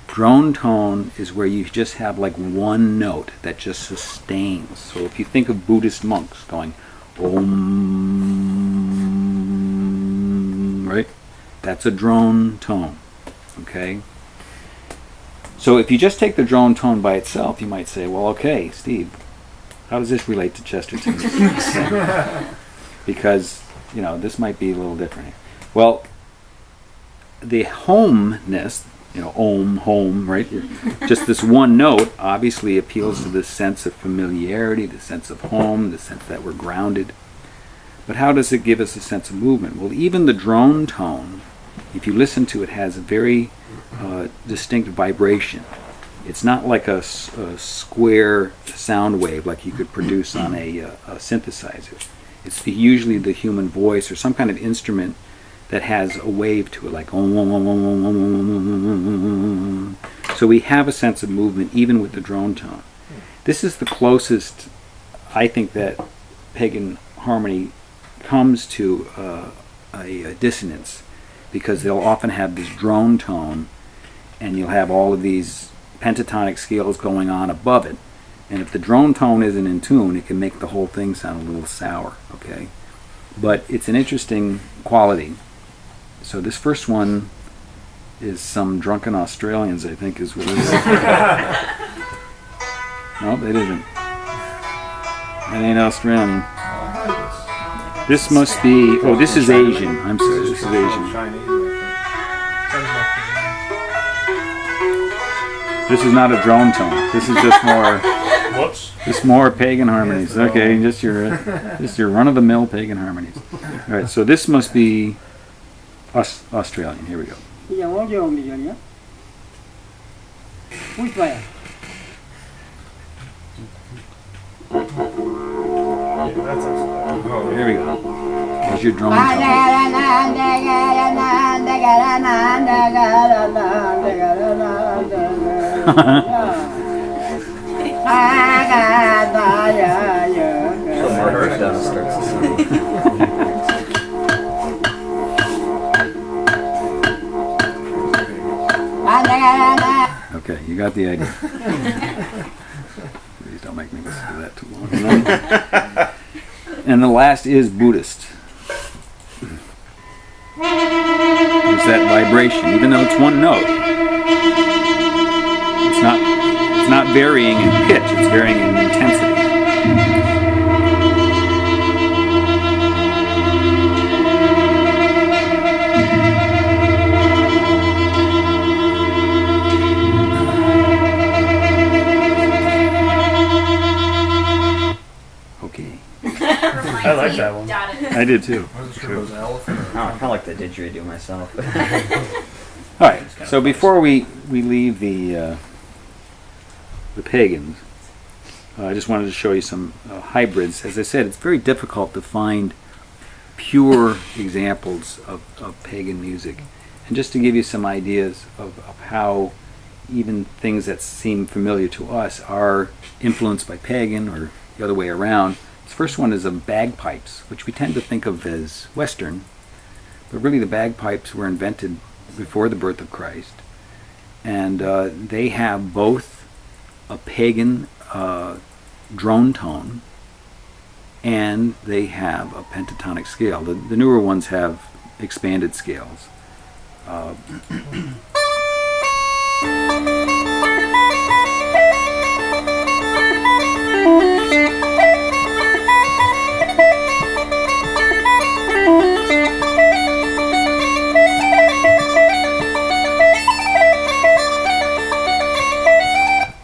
Drone tone is where you just have like one note that just sustains. So if you think of Buddhist monks going Om, right? That's a drone tone. Okay? So if you just take the drone tone by itself, you might say, well, okay, Steve, how does this relate to Chesterton? Because, this might be a little different here. Well, the homeness, om, home, right? Just this one note obviously appeals to this sense of familiarity, the sense of home, the sense that we're grounded. But how does it give us a sense of movement? Well, even the drone tone, if you listen to it, has a very distinct vibration. It's not like a square sound wave like you could produce on a synthesizer. It's usually the human voice or some kind of instrument that has a wave to it, like om, om, om, om, om, om, om, om. So we have a sense of movement even with the drone tone. This is the closest I think that pagan harmony comes to a dissonance, because they'll often have this drone tone and you'll have all of these pentatonic scales going on above it. And if the drone tone isn't in tune, it can make the whole thing sound a little sour, okay? But it's an interesting quality. So this first one is some drunken Australians, I think is what it is. Nope, it isn't. It ain't Australian. This must be, oh, this is Asian. I'm sorry, this is Asian. This is not a drone tone. This is just more, Whoops. just more pagan harmonies. Okay, just your run-of-the-mill pagan harmonies. All right, so this must be Australian. Here we go. Yeah, which way? Yeah, that's awesome. Here we go. There's your drone tone. So Margaret Dunn starts to sing. Okay, you got the idea. Please don't make me listen to that too long. And the last is Buddhist. There's that vibration, even though it's one note. It's not varying in pitch, it's varying in intensity. Okay. I like that one. I did too. Oh, I kind of like the didgeridoo myself. All right. So before we leave the pagans, I just wanted to show you some hybrids. As I said, it's very difficult to find pure examples of pagan music, and just to give you some ideas of how even things that seem familiar to us are influenced by pagan or the other way around. This first one is of bagpipes, which we tend to think of as Western, but really the bagpipes were invented before the birth of Christ, and they have both a pagan drone tone and they have a pentatonic scale. The newer ones have expanded scales.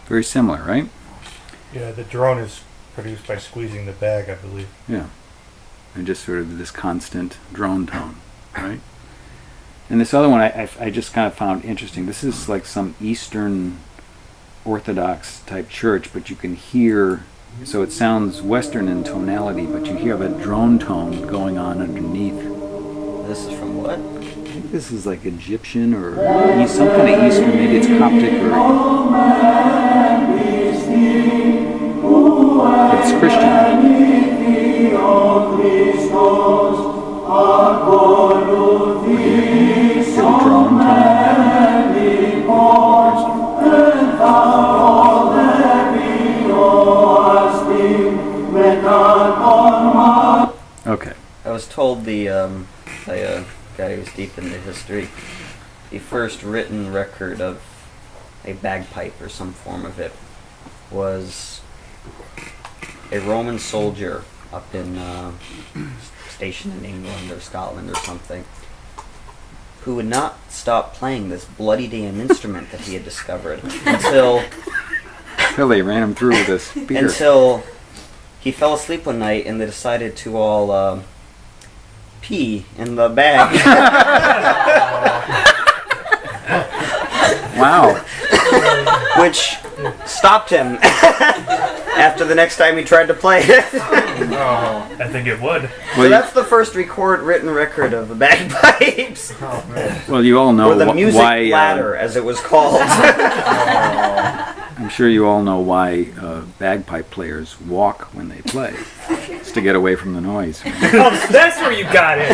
Very similar, right? Yeah, the drone is produced by squeezing the bag, I believe. Yeah. And just sort of this constant drone tone, right? And this other one I just kind of found interesting. This is like some Eastern Orthodox type church, but you can hear, so it sounds Western in tonality, but you hear that drone tone going on underneath. This is from what? I think this is like Egyptian or some kind of Eastern, maybe it's Coptic or... But it's Christian. Hear the drone tone. Okay. I was told by a guy who's deep into history, the first written record of a bagpipe or some form of it was a Roman soldier up in stationed in England or Scotland or something, who would not stop playing this bloody damn instrument that he had discovered until they ran him through with a spear. Until he fell asleep one night and they decided to all pee in the bag. Wow. Which stopped him after the next time he tried to play it. I think it would. So that's the first written record of the bagpipes. Well, you all know or the music why. ladder, as it was called. I'm sure you all know why bagpipe players walk when they play. It's to get away from the noise. Oh, that's where you got it.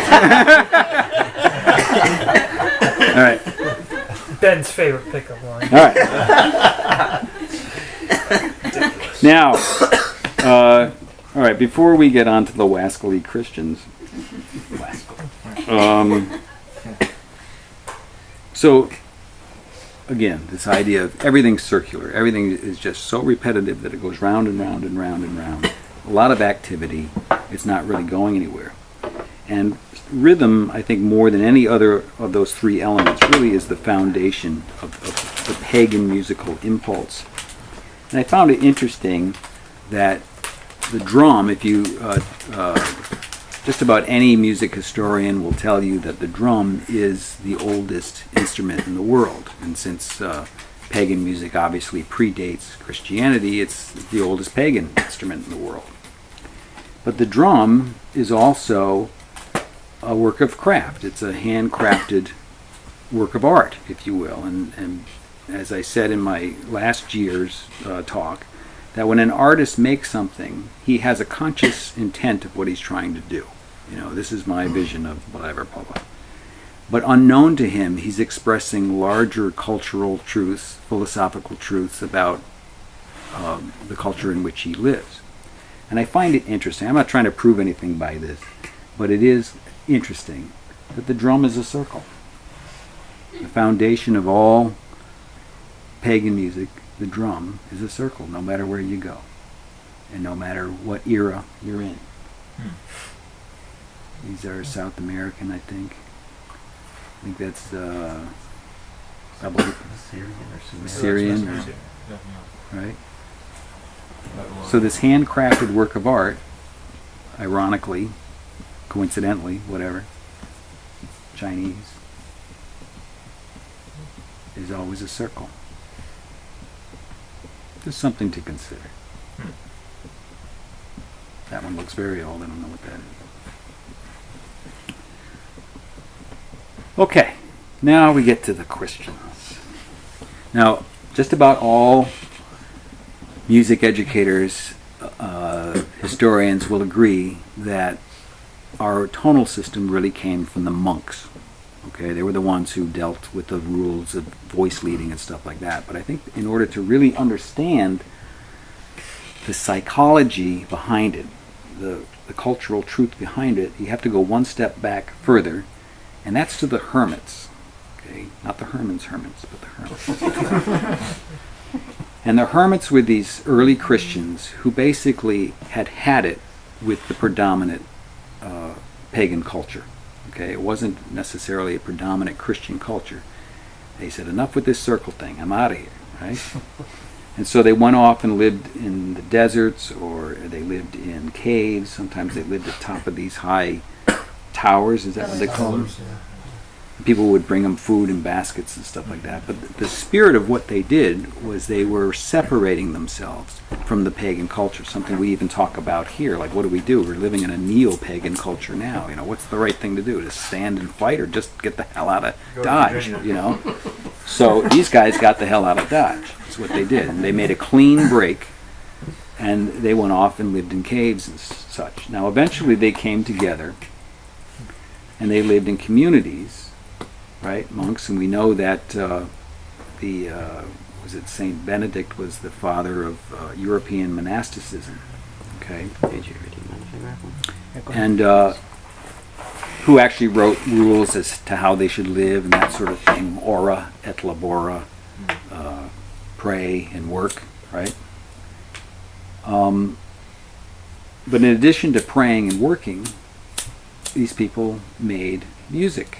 All right. Ben's favorite pickup line. All right. Now, all right. Before we get on to the wascally Christians, so again, this idea of everything's circular. Everything is just so repetitive that it goes round and round and round and round. A lot of activity. It's not really going anywhere. And rhythm, I think, more than any other of those three elements, really is the foundation of the pagan musical impulse. And I found it interesting that the drum, if you, just about any music historian will tell you that the drum is the oldest instrument in the world. And since pagan music obviously predates Christianity, it's the oldest pagan instrument in the world. But the drum is also a work of craft. It's a handcrafted work of art, if you will. And as I said in my last year's talk, that when an artist makes something, he has a conscious intent of what he's trying to do. You know, this is my vision of whatever, blah, blah. But unknown to him, he's expressing larger cultural truths, philosophical truths about the culture in which he lives. And I find it interesting. I'm not trying to prove anything by this, but it is interesting that the drum is a circle. The foundation of all pagan music, the drum, is a circle, no matter where you go, and no matter what era you're in. These are South American, I think. I think that's probably Syrian, right? So this handcrafted work of art, ironically, coincidentally, whatever, Chinese, is always a circle. Just something to consider. That one looks very old. I don't know what that is. Okay, now we get to the questions. Now, just about all music educators, historians will agree that our tonal system really came from the monks. Okay, they were the ones who dealt with the rules of voice leading and stuff like that. But I think in order to really understand the psychology behind it, the cultural truth behind it, you have to go one step back further, and that's to the hermits. Okay, not the Herman's hermits, but the hermits. And the hermits were these early Christians who basically had it with the predominant pagan culture. Okay, it wasn't necessarily a predominant Christian culture. They said, enough with this circle thing, I'm out of here, right? And so they went off and lived in the deserts, or they lived in caves. Sometimes they lived at the top of these high towers, is that what they call them? People would bring them food in baskets and stuff like that. But the spirit of what they did was they were separating themselves from the pagan culture, something we even talk about here. Like, what do? We're living in a neo-pagan culture now. You know, what's the right thing to do? To stand and fight, or just get the hell out of Dodge, you know? So these guys got the hell out of Dodge. That's what they did. And they made a clean break, and they went off and lived in caves and such. Now, eventually they came together, and they lived in communities, right, monks, and we know that was it Saint Benedict was the father of European monasticism, okay, and who actually wrote rules as to how they should live and that sort of thing, ora et labora, pray and work, right? But in addition to praying and working, these people made music.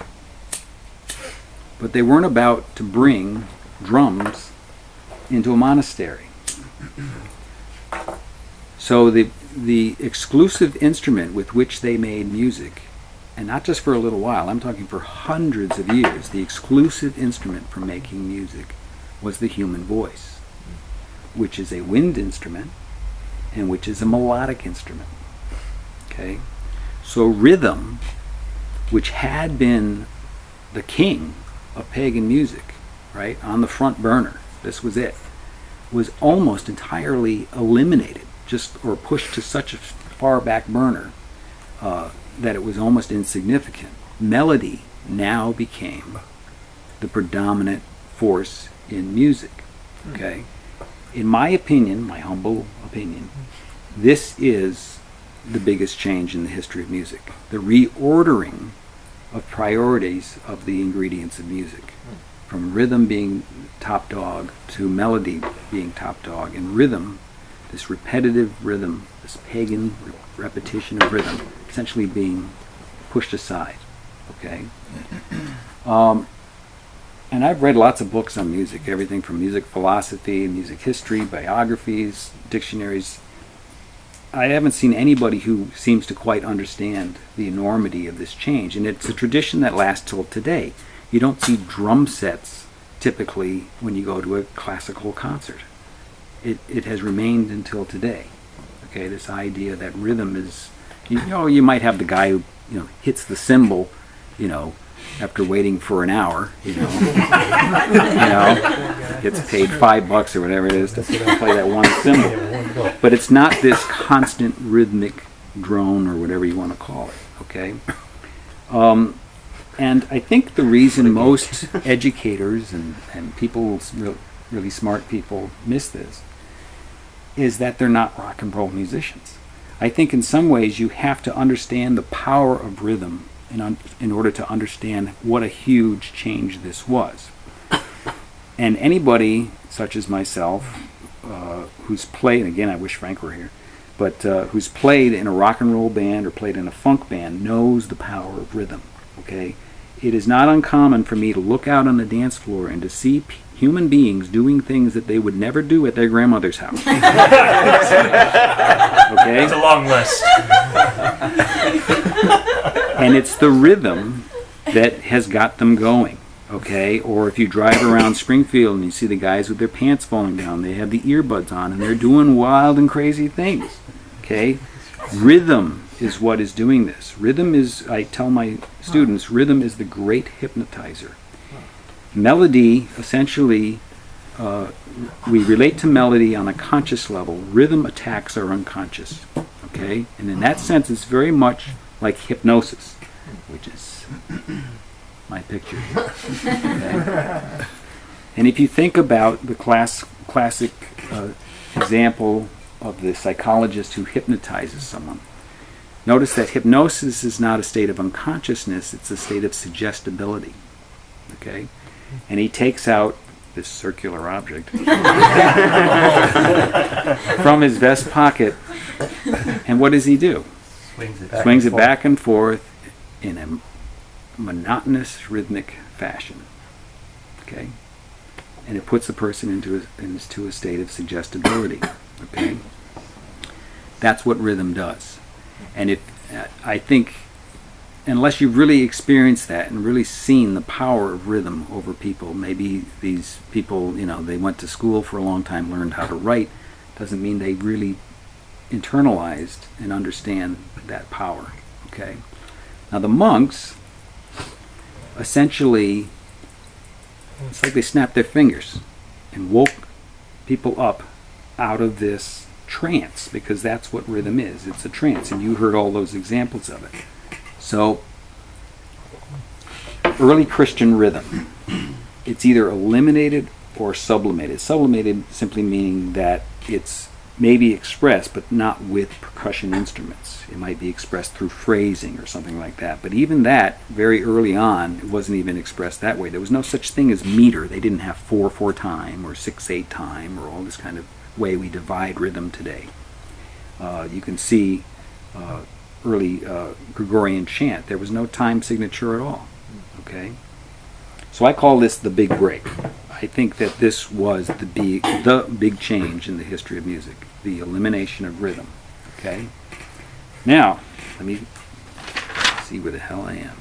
But they weren't about to bring drums into a monastery. So the exclusive instrument with which they made music, and not just for a little while, I'm talking for hundreds of years, the exclusive instrument for making music was the human voice, which is a wind instrument and which is a melodic instrument. Okay? So rhythm, which had been the king of pagan music, right, on the front burner, this was it, was almost entirely eliminated, or pushed to such a far back burner that it was almost insignificant. Melody now became the predominant force in music. Okay, in my opinion, my humble opinion, this is the biggest change in the history of music. The reordering of priorities of the ingredients of music, from rhythm being top dog to melody being top dog, and rhythm, this repetitive rhythm, this pagan repetition of rhythm, essentially being pushed aside. Okay. And I've read lots of books on music, everything from music philosophy, music history, biographies, dictionaries. I haven't seen anybody who seems to quite understand the enormity of this change. And it's a tradition that lasts till today. You don't see drum sets typically when you go to a classical concert. It has remained until today. Okay, this idea that rhythm is, you might have the guy who, hits the cymbal, after waiting for an hour, gets paid $5 or whatever it is to play that one cymbal. But it's not this constant rhythmic drone or whatever you want to call it, okay? And I think the reason most educators and people, really smart people, miss this is that they're not rock and roll musicians. I think in some ways you have to understand the power of rhythm in order to understand what a huge change this was. And anybody such as myself who's played, and again I wish Frank were here, but who's played in a rock and roll band or played in a funk band knows the power of rhythm. Okay, it is not uncommon for me to look out on the dance floor and to see human beings doing things that they would never do at their grandmother's house. Okay? It's a long list. And it's the rhythm that has got them going. Okay? Or if you drive around Springfield and you see the guys with their pants falling down, they have the earbuds on and they're doing wild and crazy things. Okay? Rhythm is what is doing this. Rhythm is, I tell my students, rhythm is the great hypnotizer. Melody, essentially, we relate to melody on a conscious level. Rhythm attacks our unconscious. Okay? And in that sense, it's very much like hypnosis, which is my picture. Okay? And if you think about the classic example of the psychologist who hypnotizes someone, notice that hypnosis is not a state of unconsciousness, it's a state of suggestibility. Okay? And he takes out this circular object from his vest pocket, and what does he do? Swings it back and forth in a monotonous, rhythmic fashion. Okay? And it puts the person into a state of suggestibility. Okay? That's what rhythm does. And I think, unless you've really experienced that and really seen the power of rhythm over people, maybe these people, they went to school for a long time, learned how to write, doesn't mean they really internalized and understand that power. Okay? Now the monks, essentially, it's like they snapped their fingers and woke people up out of this trance, because that's what rhythm is. It's a trance, and you heard all those examples of it. So, early Christian rhythm, it's either eliminated or sublimated. Sublimated simply meaning that it's maybe expressed, but not with percussion instruments. It might be expressed through phrasing or something like that. But even that, very early on, it wasn't even expressed that way. There was no such thing as meter. They didn't have 4/4 time or 6/8 time or all this kind of way we divide rhythm today. You can see early Gregorian chant. There was no time signature at all. Okay, so I call this the big break. I think that this was the big change in the history of music, the elimination of rhythm. Okay, now let me see where the hell I am.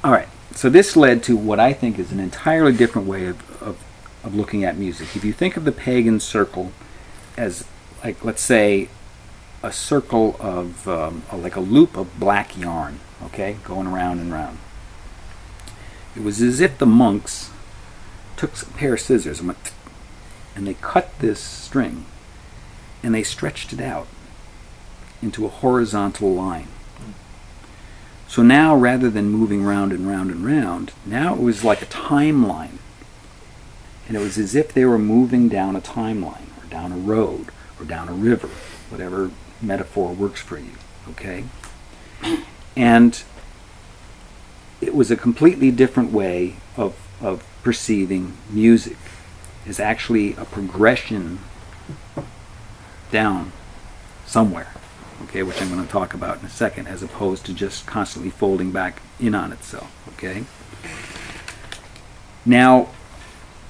All right, so this led to what I think is an entirely different way of looking at music. If you think of the pagan circle as, like, let's say, a circle of, like a loop of black yarn, okay, going around and round. It was as if the monks took a pair of scissors and went, and they cut this string, and they stretched it out into a horizontal line. So now, rather than moving round and round and round, now it was like a timeline. And it was as if they were moving down a timeline, or down a road, or down a river, whatever metaphor works for you, okay? And it was a completely different way of perceiving music. It's actually a progression down somewhere, okay, which I'm going to talk about in a second, as opposed to just constantly folding back in on itself, okay? Now,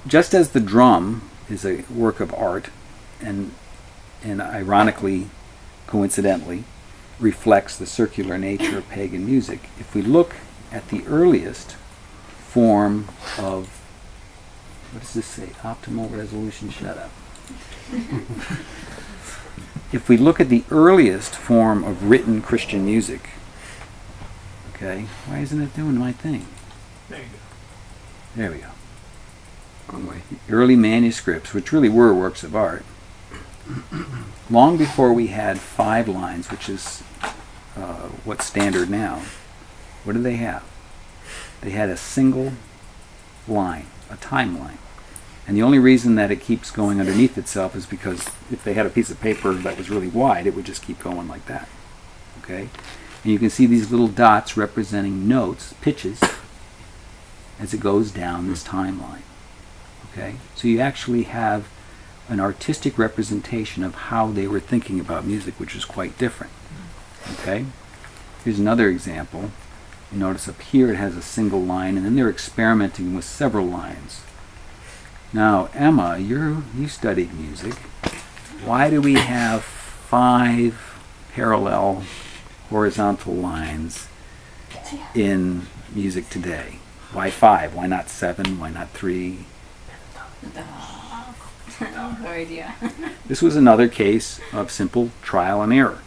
just as the drum is a work of art and ironically, coincidentally, reflects the circular nature of pagan music, if we look at the earliest form of, what does this say? Optimal resolution, shut up. If we look at the earliest form of written Christian music, okay, why isn't it doing my thing? There you go. There we go. Wrong way. Early manuscripts, which really were works of art, long before we had 5 lines, which is what's standard now, what did they have? They had a single line, a timeline. And the only reason that it keeps going underneath itself is because if they had a piece of paper that was really wide, it would just keep going like that. Okay? And you can see these little dots representing notes, pitches, as it goes down this timeline. Okay? So you actually have an artistic representation of how they were thinking about music, which is quite different. Okay? Here's another example. You notice up here it has a single line, and then they're experimenting with several lines. Now, Emma, you studied music. Why do we have 5 parallel horizontal lines in music today? Why 5? Why not 7? Why not 3? No idea. This was another case of simple trial and error.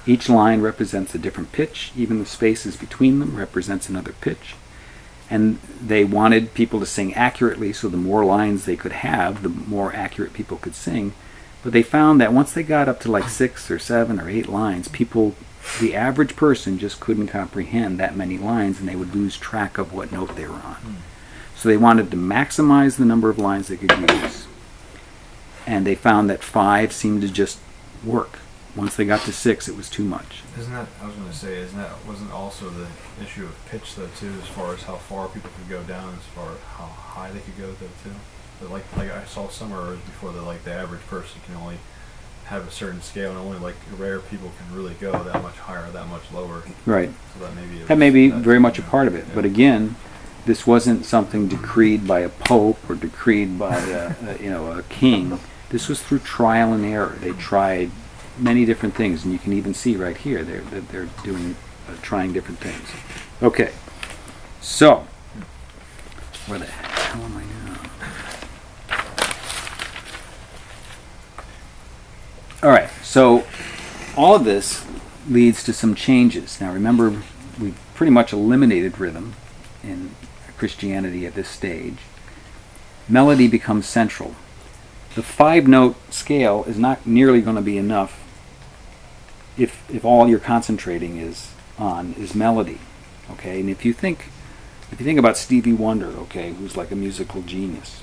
Each line represents a different pitch. Even the spaces between them represents another pitch. And they wanted people to sing accurately, so the more lines they could have, the more accurate people could sing. But they found that once they got up to like 6 or 7 or 8 lines, the average person just couldn't comprehend that many lines, and they would lose track of what note they were on. So they wanted to maximize the number of lines they could use. And they found that 5 seemed to just work. Once they got to 6, it was too much. Wasn't also the issue of pitch though too, as far as how far people could go down, as far as how high they could go though too? But like I saw somewhere before that the average person can only have a certain scale, and only rare people can really go that much higher, that much lower. Right. So that may be very much a part of it. Yeah. But again, this wasn't something decreed by a pope or decreed by a king. This was through trial and error. They tried many different things, and you can even see right here they're doing trying different things. Okay, so where the hell am I now? All right, so all of this leads to some changes. Now remember, we've pretty much eliminated rhythm in Christianity at this stage. Melody becomes central. The 5-note scale is not nearly going to be enough if all you're concentrating is melody, okay? And if you think about Stevie Wonder, okay, who's like a musical genius,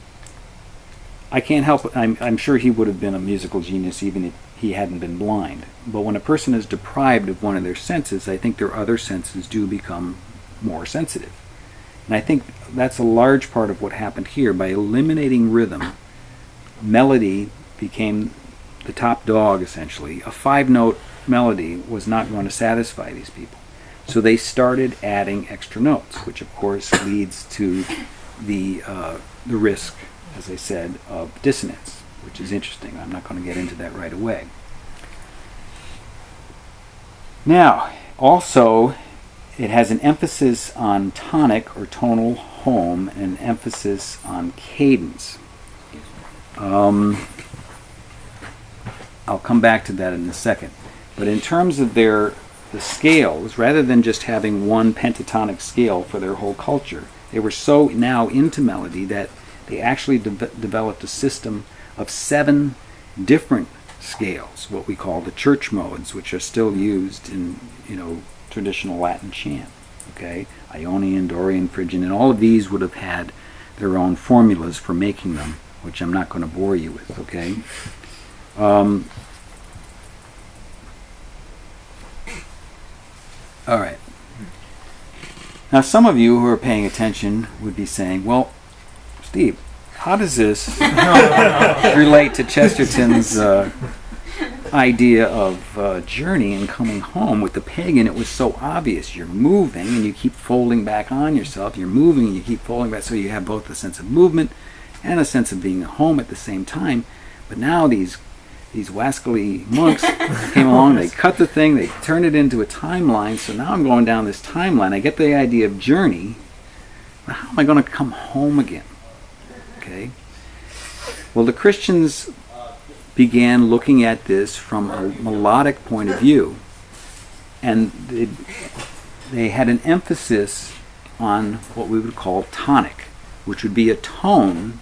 I can't help. I'm sure he would have been a musical genius even if he hadn't been blind. But when a person is deprived of one of their senses, I think their other senses do become more sensitive. And I think that's a large part of what happened here. By eliminating rhythm, melody became the top dog, essentially. A 5-note melody was not going to satisfy these people. So they started adding extra notes, which of course leads to the risk, as I said, of dissonance, which is interesting. I'm not going to get into that right away. Now, also, it has an emphasis on tonic or tonal home and an emphasis on cadence. I'll come back to that in a second. But in terms of the scales, rather than just having one pentatonic scale for their whole culture, they were so now into melody that they actually developed a system of 7 different scales, what we call the church modes, which are still used in traditional Latin chant. Okay, Ionian, Dorian, Phrygian, and all of these would have had their own formulas for making them, which I'm not going to bore you with. Okay. All right. Now, some of you who are paying attention would be saying, well, Steve, how does this relate to Chesterton's idea of journey and coming home? With the pagan, it was so obvious. You're moving and you keep folding back on yourself. You're moving and you keep folding back. So you have both a sense of movement and a sense of being at home at the same time. But now these wascally monks came along, they cut the thing, they turned it into a timeline. So now I'm going down this timeline. I get the idea of journey, but how am I going to come home again? Okay. Well, the Christians began looking at this from a melodic point of view, and they had an emphasis on what we would call tonic, which would be a tone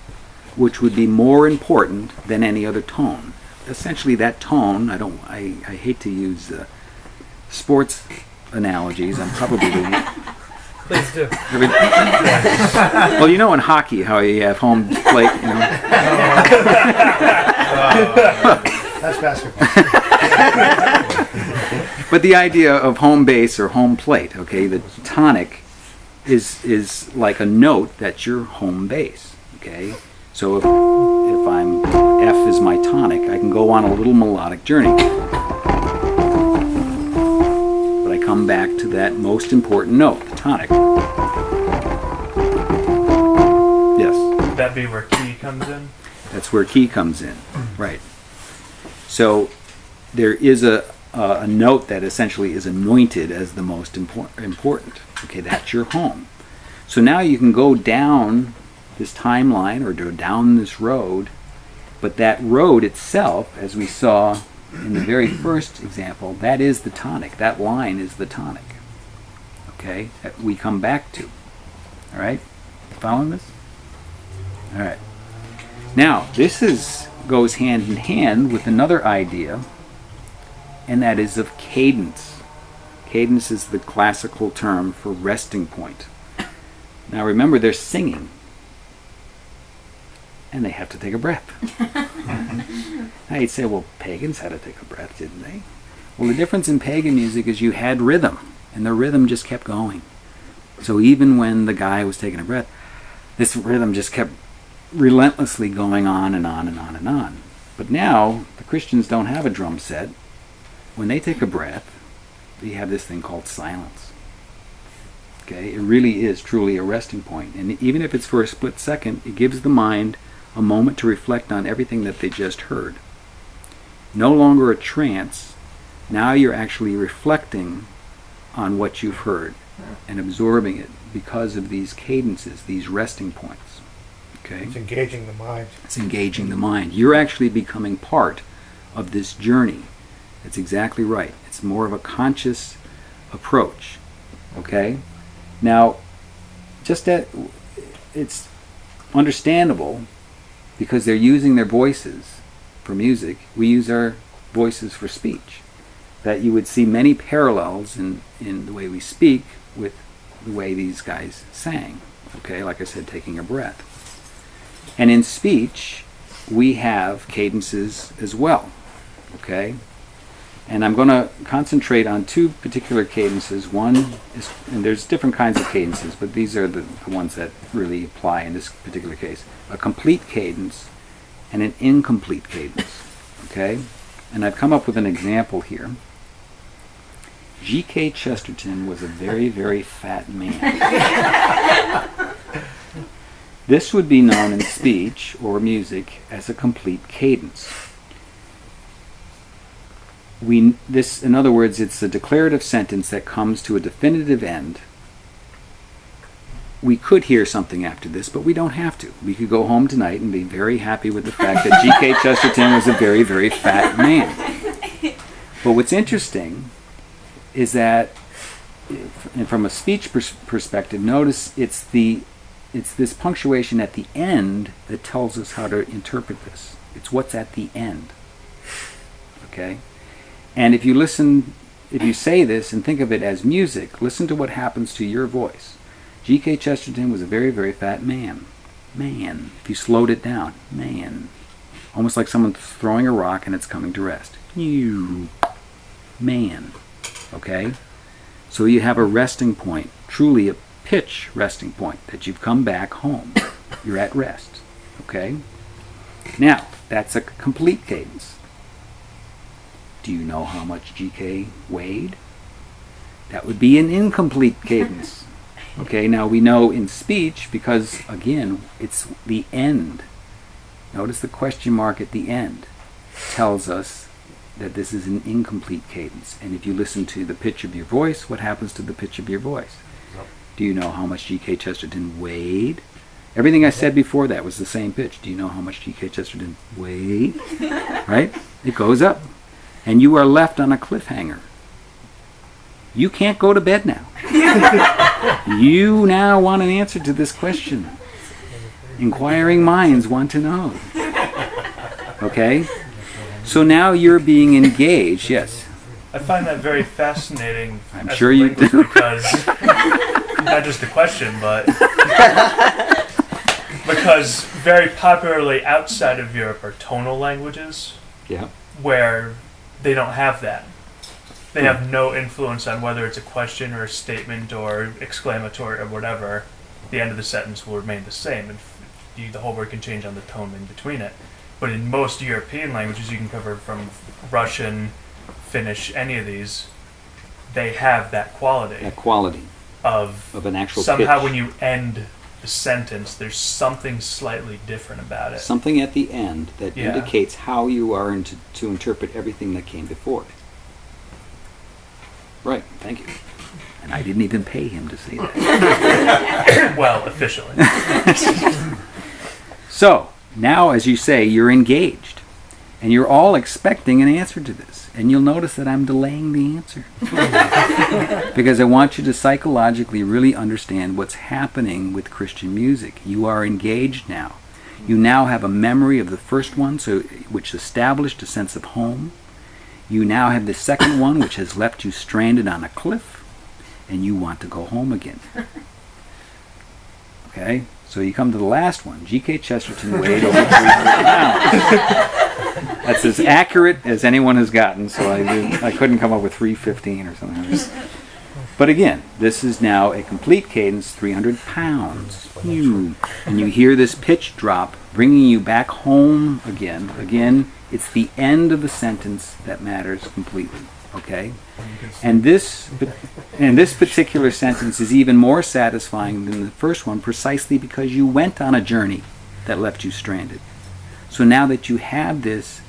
which would be more important than any other tone. Essentially, that tone, I hate to use sports analogies. I'm probably Please do. well, you know in hockey how you have home plate, you know. That's basketball. But the idea of home base or home plate, okay, the tonic is like a note that's your home base, okay. So if I'm F is my tonic, I can go on a little melodic journey. But I come back to that most important note, the tonic. Yes. Would that be where key comes in? That's where key comes in, right. So there is a note that essentially is anointed as the most important. Okay, that's your home. So now you can go down this timeline or go down this road, but that road itself, as we saw in the very first example, that is the tonic. That line is the tonic. Okay, that we come back to. All right, following this? All right. Now, this goes hand in hand with another idea, and that is of cadence. Cadence is the classical term for resting point. Now remember, they're singing, and they have to take a breath. Now you'd say, well, pagans had to take a breath, didn't they? Well, the difference in pagan music is you had rhythm, and the rhythm just kept going. So even when the guy was taking a breath, this rhythm just kept relentlessly going on and on and on and on. But now, the Christians don't have a drum set. When they take a breath, they have this thing called silence. Okay, it really is truly a resting point. And even if it's for a split second, it gives the mind a moment to reflect on everything that they just heard. No longer a trance, now you're actually reflecting on what you've heard and absorbing it because of these cadences, these resting points. Okay? It's engaging the mind. It's engaging the mind. You're actually becoming part of this journey. That's exactly right. It's more of a conscious approach. Okay? Now, just that it's understandable because they're using their voices for music. We use our voices for speech. That you would see many parallels in the way we speak with the way these guys sang. Okay, like I said, taking a breath. And in speech, we have cadences as well. Okay? And I'm going to concentrate on two particular cadences. One is, and there's different kinds of cadences, but these are the ones that really apply in this particular case. A complete cadence and an incomplete cadence. Okay? And I've come up with an example here. G.K. Chesterton was a very, very fat man. This would be known in speech or music as a complete cadence. In other words, it's a declarative sentence that comes to a definitive end. We could hear something after this, but we don't have to. We could go home tonight and be very happy with the fact that G.K. Chesterton was a very, very fat man. But what's interesting is that, and from a speech perspective, notice it's this punctuation at the end that tells us how to interpret this. It's what's at the end. Okay? And if you say this and think of it as music, listen to what happens to your voice. G.K. Chesterton was a very, very fat man. Man. If you slowed it down. Man. Almost like someone throwing a rock and it's coming to rest. You. Man. Okay? So you have a resting point, truly a pitch resting point, that you've come back home. You're at rest. Okay? Now, that's a complete cadence. Do you know how much GK weighed? That would be an incomplete cadence. Okay, now we know in speech because, again, it's the end. Notice the question mark at the end tells us that this is an incomplete cadence. And if you listen to the pitch of your voice, what happens to the pitch of your voice? Do you know how much G.K. Chesterton weighed? Everything I said before that was the same pitch. Do you know how much G.K. Chesterton weighed? Right? It goes up. And you are left on a cliffhanger. You can't go to bed now. You now want an answer to this question. Inquiring minds want to know. Okay? So now you're being engaged. Yes. I find that very fascinating. I'm sure you do. Because not just the question, but because very popularly outside of Europe are tonal languages. Yeah. Where they don't have that. They have no influence on whether it's a question or a statement or exclamatory or whatever. The end of the sentence will remain the same, and the whole word can change on the tone in between it. But in most European languages, you can cover from Russian, Finnish, any of these, they have that quality. That quality of an actual somehow pitch. When you end the sentence, there's something slightly different about it. Something at the end that indicates how you are to interpret everything that came before it. Right, thank you. And I didn't even pay him to say that. Well, officially. So, now as you say, you're engaged. And you're all expecting an answer to this. And you'll notice that I'm delaying the answer. Because I want you to psychologically really understand what's happening with Christian music. You are engaged now. You now have a memory of the first one, which established a sense of home. You now have the second one, which has left you stranded on a cliff, and you want to go home again. Okay? So you come to the last one. G.K. Chesterton weighed over 300 pounds. That's as accurate as anyone has gotten, so I couldn't come up with 315 or something. But again, this is now a complete cadence, 300 pounds. And you hear this pitch drop, bringing you back home again. Again, it's the end of the sentence that matters completely. Okay? And this particular sentence is even more satisfying than the first one, precisely because you went on a journey that left you stranded. So now that you have this,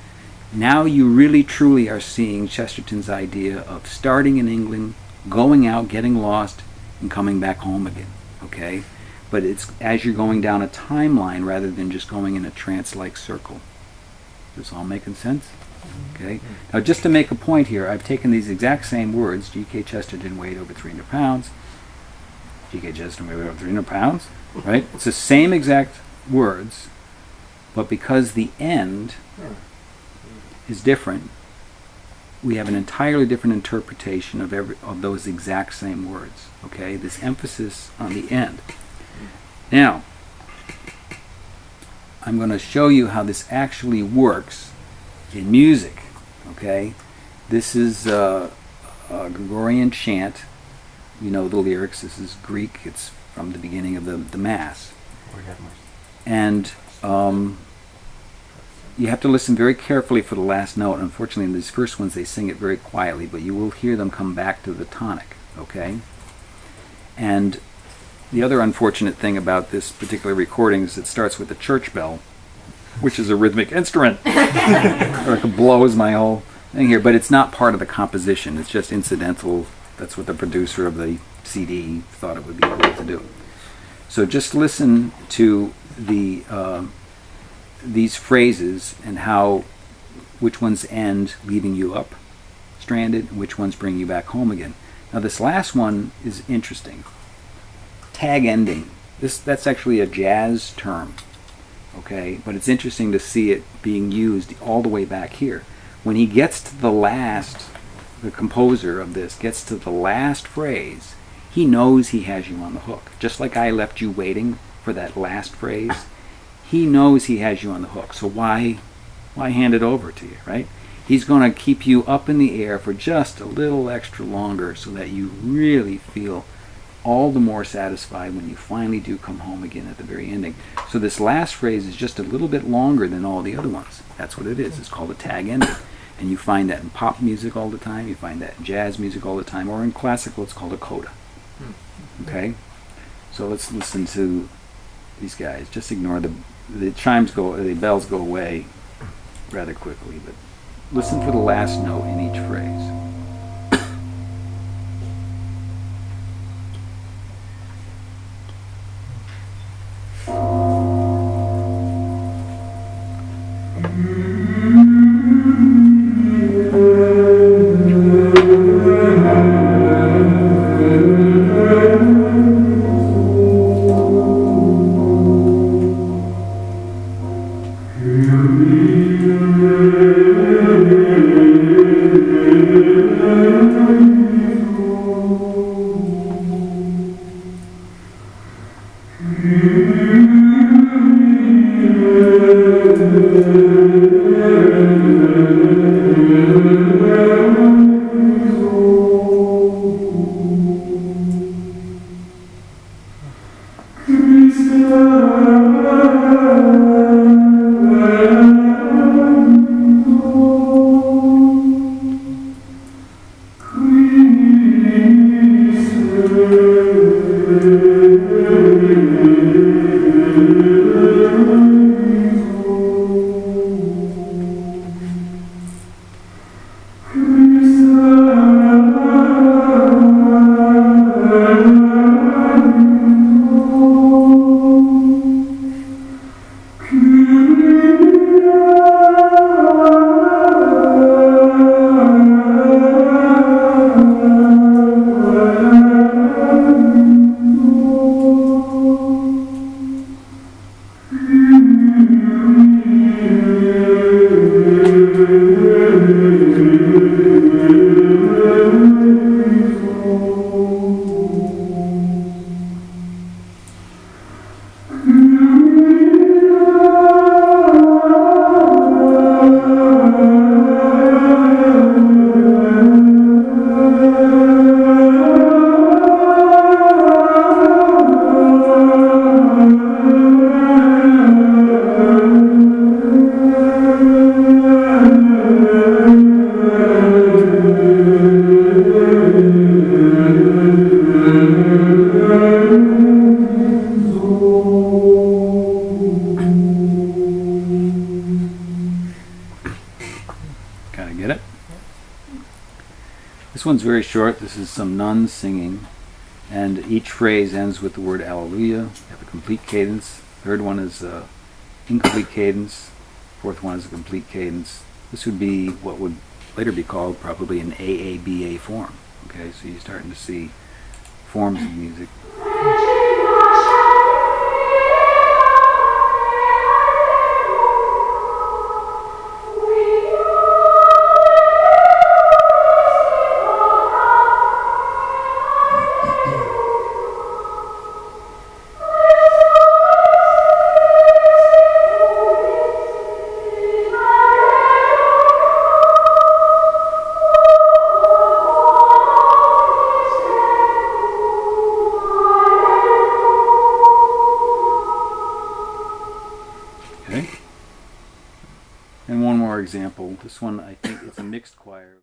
now you really truly are seeing Chesterton's idea of starting in England, going out, getting lost, and coming back home again. Okay? But it's as you're going down a timeline rather than just going in a trance-like circle. This all making sense? Okay. Now, just to make a point here, I've taken these exact same words. G.K. Chesterton weighed over 300 pounds. G.K. Chesterton weighed over 300 pounds. Right? It's the same exact words, but because the end is different, we have an entirely different interpretation of those exact same words. Okay? This emphasis on the end. Now, I'm going to show you how this actually works in music. Okay, this is a Gregorian chant. You know the lyrics. This is Greek. It's from the beginning of the Mass. And you have to listen very carefully for the last note. Unfortunately, in these first ones, they sing it very quietly, but you will hear them come back to the tonic. Okay, and the other unfortunate thing about this particular recording is it starts with the church bell, which is a rhythmic instrument. It blows my whole thing here, but it's not part of the composition. It's just incidental. That's what the producer of the CD thought it would be able to do. So just listen to these phrases and which ones end leaving you up stranded and which ones bring you back home again. Now this last one is interesting. Tag ending. That's actually a jazz term. Okay, but it's interesting to see it being used all the way back here. When he gets to the composer of this gets to the last phrase, he knows he has you on the hook. Just like I left you waiting for that last phrase, he knows he has you on the hook. So why hand it over to you, right? He's going to keep you up in the air for just a little extra longer so that you really feel all the more satisfied when you finally do come home again at the very ending. So this last phrase is just a little bit longer than all the other ones. That's what it is. It's called a tag ending. And you find that in pop music all the time, you find that in jazz music all the time, or in classical it's called a coda. Okay? So let's listen to these guys. Just ignore the chimes the bells go away rather quickly, but listen for the last note in each phrase. This one's very short. This is some nuns singing, and each phrase ends with the word Alleluia. You have a complete cadence. Third one is incomplete cadence. Fourth one is a complete cadence. This would be what would later be called probably an AABA form. Okay, so you're starting to see forms of music. And one more example. This one, I think it's a mixed choir.